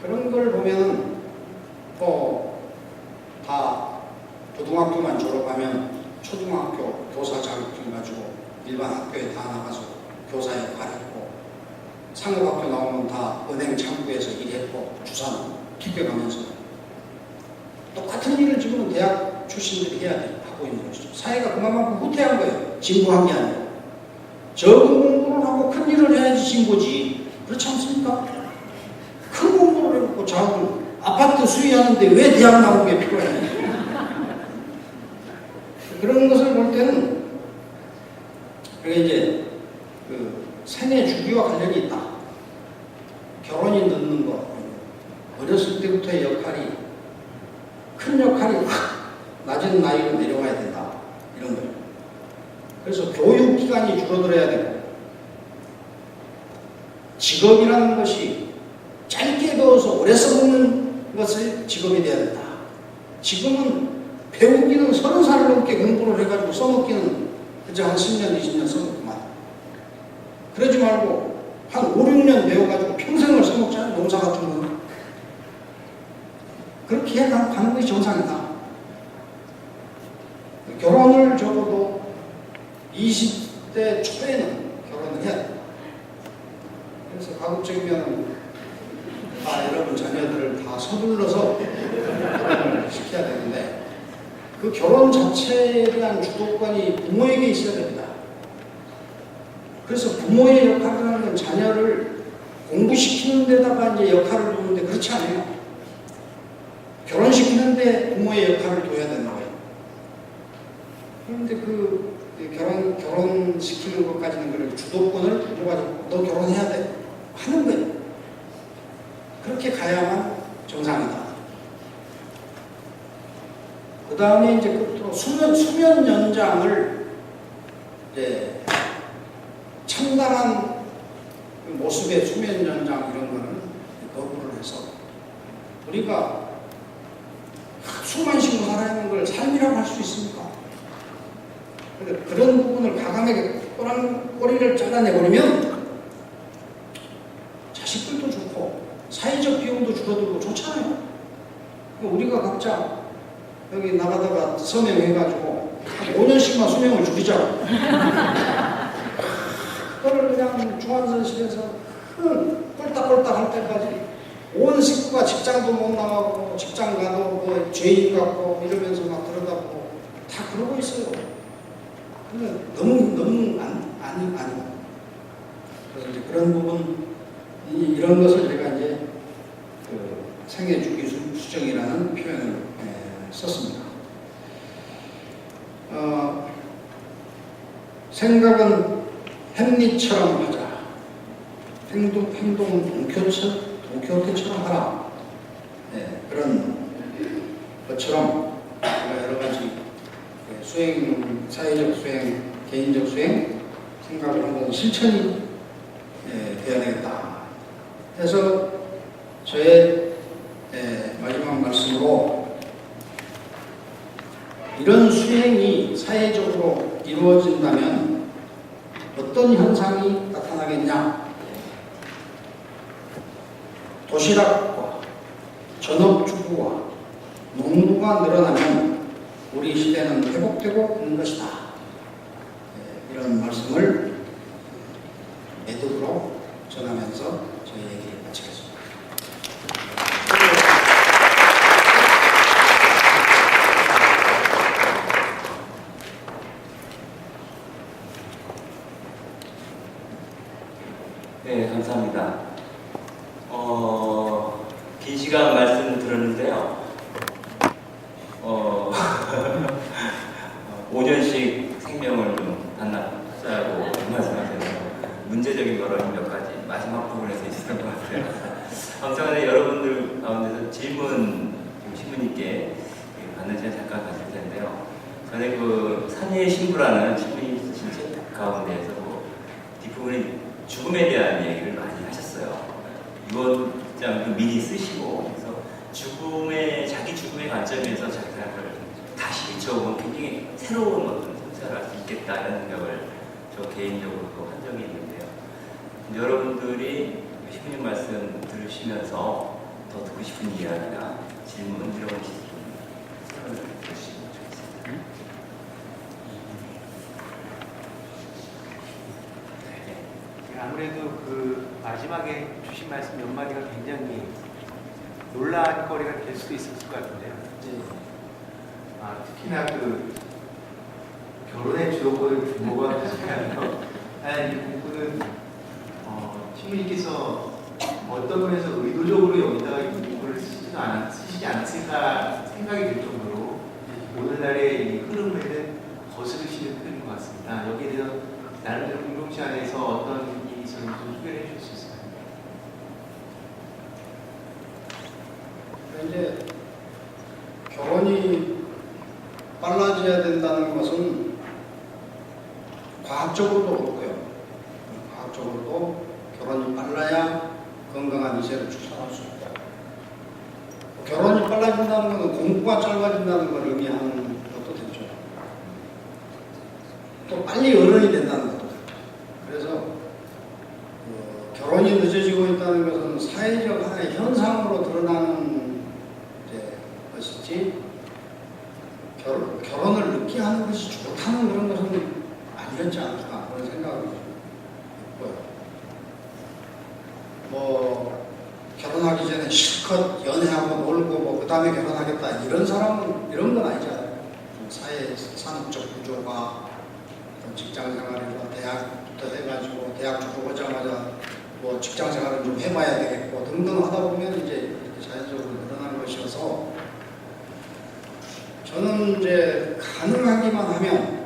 그런 걸 보면 다 고등학교만 졸업하면 초등학교 교사 자격증 가지고 일반 학교에 다 나가서 교사 역할 했고 상업학교 나오면 다 은행 창구에서 일했고 주산 튀겨가면서 똑같은 일을 지금은 대학 출신들이 해야 돼 하고 있는 것이죠. 사회가 그만큼 후퇴한 거예요. 진보한 게 아니라. 적은 공부를 하고 큰 일을 해야지 진보지. 그렇지 않습니까? 큰 공부를 해놓고 작은 아파트 수리하는데 왜 대학 나오는 게 필요해? 그런 것을 볼 때는 그게 이제 그 생애 주기와 관련이 있다. 결혼이 늦는 것, 어렸을 때부터의 역할이 큰 역할이 확 낮은 나이로 내려와야 된다. 이런 거예요. 그래서 교육 기간이 줄어들어야 되고 직업이라는 것이 짧게 배워서 오래 써먹는 것을 직업이 돼야 된다. 지금은 배우기는 30살 넘게 공부를 해가지고 써먹기는 그저 한 10년, 20년 써먹구만. 그러지 말고 한 5, 6년 배워가지고 평생을 써먹잖아요. 농사 같은 거는. 그렇게 해가는 것이 정상이다. 결혼을 적어도 20대 초에는 결혼을 해야 된다. 그래서 가급적이면 여러분 자녀들을 다 서둘러서 결혼을 시켜야 되는데 그 결혼 자체에 대한 주도권이 부모에게 있어야 됩니다. 그래서 부모의 역할이라는 건 자녀를 공부시키는 데다가 이제 역할을 두는데 그렇지 않아요. 결혼시키는데 부모의 역할을 둬야 되는 거예요. 그런데 그 결혼시키는 것까지는 그래 주도권을 부모가 잡고 너 결혼해야 돼 하는 거예요. 그렇게 가야만 정상이다. 그 다음에 이제 끝으로 수면 연장을 이제 참담한 모습의 수면 연장 이런 거는 거부를 해서 우리가 숨만 쉬고 살아있는 걸 삶이라고 할 수 있습니까? 그런 부분을 과감하게 꼬리를 잘라내버리면 자식들도 좋고 사회적 비용도 줄어들고 좋잖아요. 우리가 각자 여기 나가다가 서명해가지고 한 5년씩만 수명을 줄이자고. 그거를 그냥 중앙선실에서 꼴딱꼴딱 할 때까지 온 식구가 직장도 못 나가고 직장 가도 뭐 죄인 같고 이러면서 막 들여다보고 다 그러고 있어요. 너무 아니고 그래서 이제 그런 부분, 이런 것을 제가 이제 그 생애 주기 수정이라는 표현을 썼습니다. 생각은 햄릿처럼 하자. 행동은 동키호테처럼 하라. 그런 것처럼 제가 여러 가지 수행, 사회적 수행, 개인적 수행 생각을 한번 실천이 되어야 되겠다. 그래서 저의 마지막 말씀으로 이런 수행이 사회적으로 이루어진다면 어떤 현상이 나타나겠냐? 도시락과 전업주부와 농부가 늘어나면 우리 시대는 회복되고 있는 것이다. 이런 말씀을 애도로 전하면서 저희 얘기를 마치겠습니다. 네, 감사합니다. 긴 시간 말씀 들었는데요. 5년씩 생명을 좀 반납하자고 말씀하셔서 문제적인 발언이 몇 가지 마지막 부분에서 있었던 것 같아요. 아무튼 여러분들 가운데서 질문 신부님께 받는 시간 잠깐 가질 텐데요. 전에 그 산위의 신부라는 신부님 쓰신 책 가운데에서 뒷부분에 죽음에 대한 얘기를 많이 하셨어요. 유언장도 미리 쓰시고, 그래서 자기 죽음의 관점에서 자기 생각을 다시 비춰보면 굉장히 새로운 어떤 성찰을 할 수 있겠다는 생각을 저 개인적으로 한 적이 있는데요. 여러분들이 신부님 말씀 들으시면서 더 듣고 싶은 이야기나 질문 이런 것이 있으면 해주시면 좋겠습니다. 아무래도 그 마지막에 주신 말씀 몇 마디가 굉장히 논란거리가 될 수도 있었을 것 같은데요. 특히나 그 결혼의 주도권을 부모가 가지고 이 부분은 신부님께서 어떤 면에서 의도적으로 여기다가 이 부분을 쓰시지 않았을까 생각이 들 정도로 오늘날의 이 흐름에는 거스르시는 흐름인 것 같습니다. 여기에 대해서 나름대로 공동체 안에서 어떤 일이 있었는지 좀 소개를 해주실 수 있을까요? 이제 결혼이 빨라져야 된다는 것은 과학적으로도 그렇고요. 과학적으로도 결혼이 빨라야 건강한 이세를 출산할 수 있다. 결혼이 빨라진다는 것은 공부가 짧아진다는 걸 의미하는 것도 되죠. 또 빨리 어른이 된다는 것도 되죠. 그래서 결혼이 늦어지고 있다는 것은 사회적 하나의 현상으로 드러나는 것이지 결혼을 늦게 하는 것이 좋다는 그런 것은 아니었지 않을까 그런 생각이 있고요. 결혼하기 전에 실컷 연애하고 놀고 그 다음에 결혼하겠다 이런 사람은 이런 건 아니잖아요. 사회 산업적 구조가 직장 생활이나 대학부터 해가지고 대학 졸업하자마자 직장 생활을 좀 해봐야 되겠고 등등 하다 보면 이제 이렇게 자연적으로 늘어나는 것이어서 저는 이제 가능하기만 하면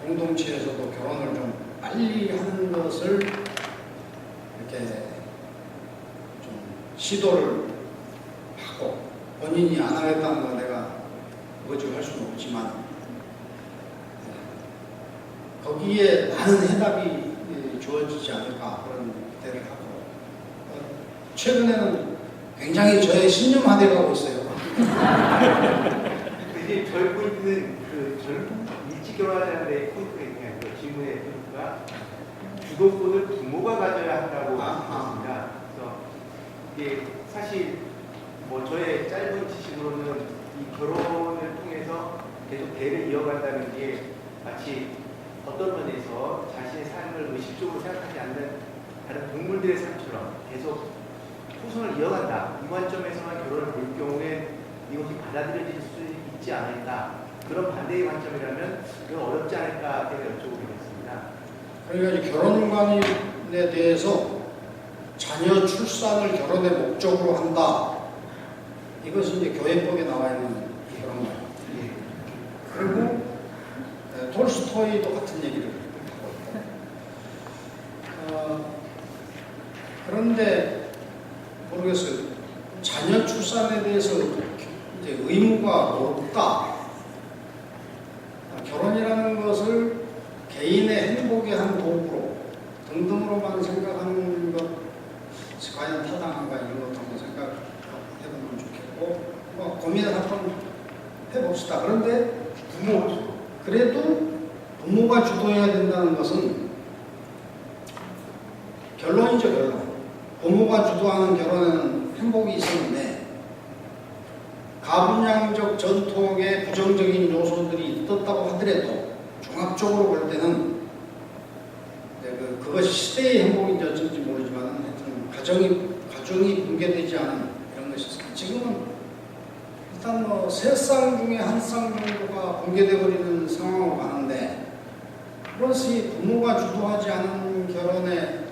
공동체에서도 결혼을 좀 빨리 하는 것을 이렇게 좀 시도를 하고 본인이 안 하겠다는 건 내가 거짓말 할 수는 없지만 거기에 많은 해답이 주어지지 않을까 그런 기대를 하고 최근에는 굉장히 저의 신념화되어 가고 있어요. 이제 저희 포인트는 일찍 결혼하자는 데 포인트가 있네요. 그 질문의 포인트가 주도권을 부모가 가져야 한다고 말씀하셨습니다. 그래서 이게 사실 저의 짧은 지식으로는 이 결혼을 통해서 계속 대를 이어간다는 게 마치 어떤 면에서 자신의 삶을 의식적으로 생각하지 않는 다른 동물들의 삶처럼 계속 후손을 이어간다. 이 관점에서만 결혼을 볼 경우에 이것이 받아들여질 수 있지 않을까. 그런 반대의 관점이라면 그건 어렵지 않을까 때문에 여쭤보게 됐습니다. 그러니까 결혼관에 대해서 자녀 출산을 결혼의 목적으로 한다. 이것은 이제 교회법에 나와 있는 그런 거예요. 그리고 톨스토이도 같은 얘기를 하고 있고. 그런데 모르겠어요. 자녀 출산에 대해서 이제 의무가 높다. 결혼이라는 것을 개인의 행복의 한 도구로 등등으로만 생각하는 것 과연 타당한가 이런 것도 한번 생각해보면 좋겠고 고민을 한번 해봅시다. 그런데 그래도 부모가 주도해야 된다는 것은 결론이죠, 결론. 부모가 주도하는 결혼에는 행복이 있었는데 가분양적 전통의 부정적인 요소들이 있었다고 하더라도 종합적으로 볼 때는 그것이 시대의 행복인지 어쩐지 모르지만 하여튼 가정이 붕괴되지 않은 이런 것이 있습니다. 지금은 일단 뭐 3쌍 중에 1쌍 정도가 붕괴되어 버리는 상황으로 가는데 그것이 부모가 주도하지 않은 결혼의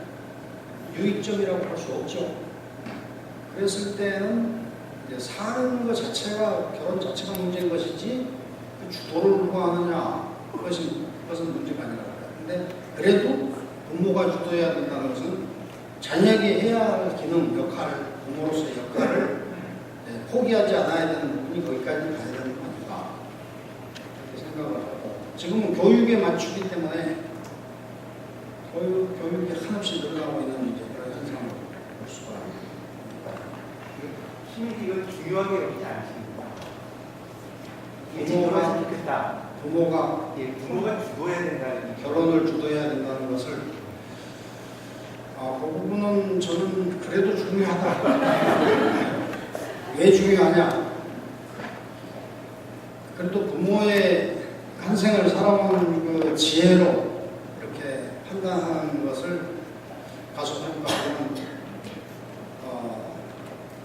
유의점이라고 할 수 없죠. 그랬을 때는 이제 사는 것 자체가 결혼 자체가 문제인 것이지 그 주도를 누가 하느냐 그것은 문제가 아니라고 해요. 근데 그래도 부모가 주도해야 된다는 것은 자녀에게 해야 할 기능, 역할, 부모로서의 역할을 포기하지 않아야 되는 부분이 거기까지 가야 되는 거 아닌가 그렇게 생각을 하고 지금은 교육에 맞추기 때문에 교육이 한없이 늘어나고 있는 이제 그런 현상을 볼 수가 있습니다. 심히 이건 중요하게 여기지 않습니다. 부모가 좋겠다. 부모가 주도해야 된다는 결혼을 주도해야 된다는 것을 그 부분은 저는 그래도 중요하다. 왜 중요하냐? 그래도 부모의 한 생을 살아온 그 지혜로 이렇게 판단하는 것을 가소평가하면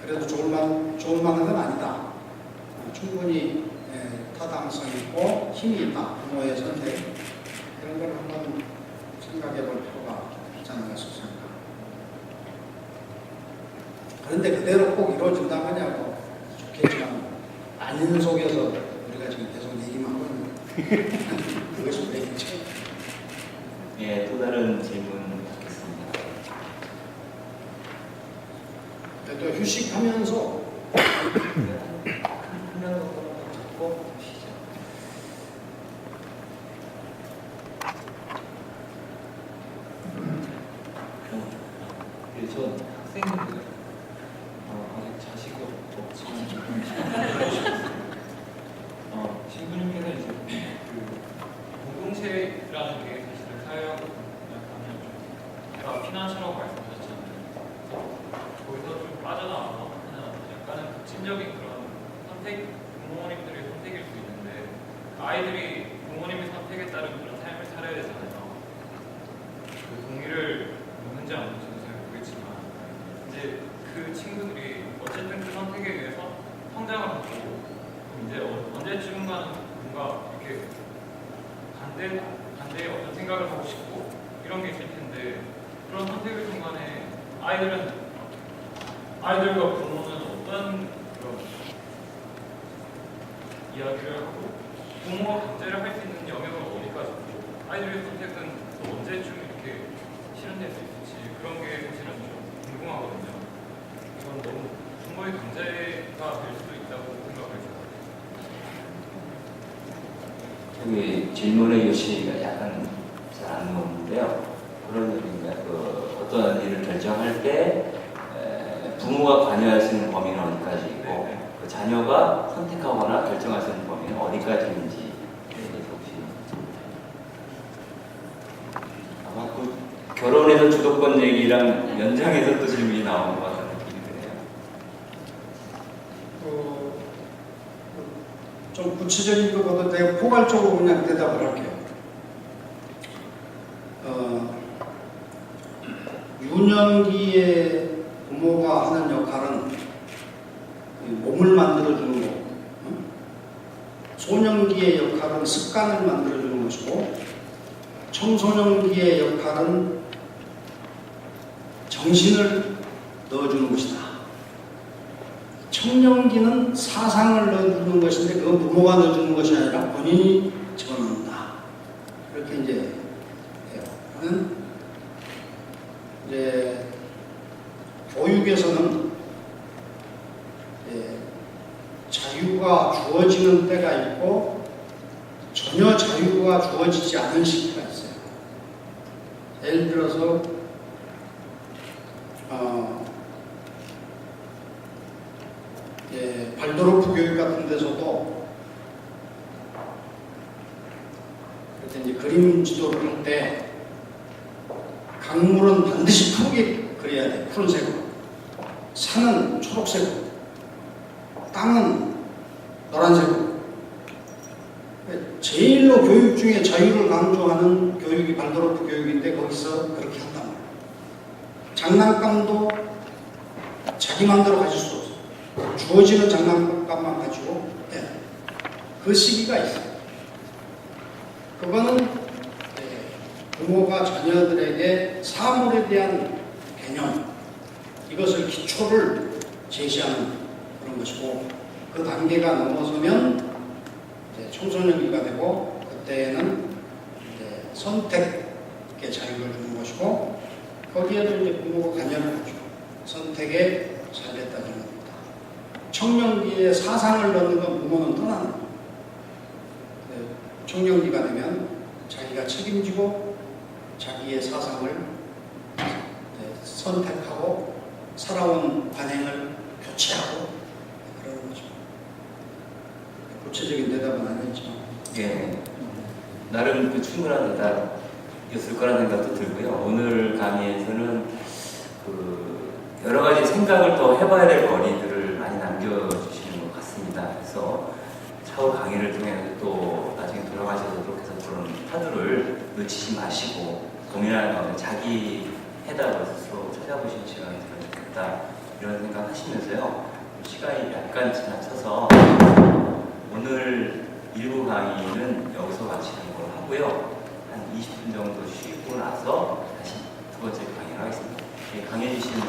그래도 좋을 만한 건 아니다. 충분히 타당성 있고 힘이 있다. 부모의 선택 이런 걸 한번 생각해 볼 필요가 있지 않을까 싶습니다. 그런데 그대로 꼭 이루어진다면야 좋겠지만 아닌 속에서 우리가 지금 계속 얘기만 하고 있는 그것이 되겠죠. 예, 또 다른 질문 받겠습니다. 또 휴식하면서 전 학생인데 아직 자식이 없지만 신부님께서 이제 그 공동체라는 게 사실 사회하고 약간 피난처라고 말씀하셨잖아요. 거기서 좀 빠져나와서 하는 약간은 급진적인 그런 선택, 부모님들의 선택일 수 있는데 아이들이 부모님의 선택에 따른 그런 삶을 살아야 되잖아요. 그 동의를 묻는지 안 묻는지는 잘 모르겠지만 이제 그 친구들이 어쨌든 그 선택에 의해서 성장을 하고 이제 언제쯤가는 뭔가 이렇게 반대의 어떤 생각을 하고 싶고 이런 게 있을 텐데 그런 선택의 순간에 아이들과 부모는 어떤 그런 이야기를 하고 부모가 강제를 할 수 있는 영역은 어디까지 있고 아이들의 선택은 또 언제쯤 이렇게 실현될 수 있을지 그런 게 사실은 좀 궁금하거든요. 이건 너무 부모의 강제가 될 수도 있다고 생각을 해요. 저기 질문의 요시가 약간 잘 안 나오는데요. 그런 얘기인가요? 어떤 일을 결정할 때 부모가 관여할 수 있는 범위는 어디까지이고 그 자녀가 선택하거나 결정할 수 있는 범위는 어디까지인지 혹시 아마 그 결혼에서 주도권 얘기랑 연장해서 또 질문이 나오는 것 같은 느낌이 드네요. 좀 구체적인 것보다 내가 포괄적으로 그냥 대답을 할게요. 유년기에 부모가 하는 역할은 몸을 만들어주는 거고, 소년기의 역할은 습관을 만들어주는 것이고, 청소년기의 역할은 정신을 넣어주는 것이다. 청년기는 사상을 넣어주는 것인데 그건 부모가 넣어주는 것이 아니라 본인이 집어넣는다. 그렇게 이제 해요. 저는 이제 교육에서는 자유가 주어지는 때가 있고 전혀 자유가 주어지지 않은 시기가 있어요. 예를 들어서 발도르프 교육 같은 데서도 그때 이제 그림 지도를 할 때 강물은 반드시 푸르게 그려야 돼. 푸른색으로. 산은 초록색으로. 땅은 노란색으로. 제일로 교육 중에 자유를 강조하는 교육이 발도르프 교육인데 거기서 그렇게 한단 말이에요. 장난감도 자기 마음대로 가질 수 없어요. 주어지는 장난감만 가지고 그 시기가 있어요. 그거는 부모가 자녀들에게 사물에 대한 개념, 이것을 기초를 제시하는 그런 것이고, 그 단계가 넘어서면 이제 청소년기가 되고, 그때는 이제 선택의 자유를 주는 것이고, 거기에도 이제 부모가 관여를 하죠. 선택에 잘됐다는 겁니다. 청년기에 사상을 넣는 건 부모는 떠나는 거예요. 청년기가 되면 자기가 책임지고 자기의 사상을 선택하고 살아온 관행을 교체하고 그러는 거죠. 구체적인 대답은 아니었지만. 예. 나름 그 충분한 대답이었을 거라는 생각도 들고요. 오늘 강의에서는 그 여러 가지 생각을 더 해봐야 될 거리들을 많이 남겨주시는 것 같습니다. 그래서 차후 강의를 통해서 또 나중에 돌아가셔서 그렇게 해서 그런 화두를 놓치지 마시고 고민하는 가운데 자기 해답을 스스로 찾아보시는 시간이 되면 좋겠다 이런 생각 하시면서요. 시간이 약간 지나쳐서 오늘 1부 강의는 여기서 마치는 걸로 하고요. 한 20분 정도 쉬고 나서 다시 두 번째 강의를 하겠습니다. 강의해 주시는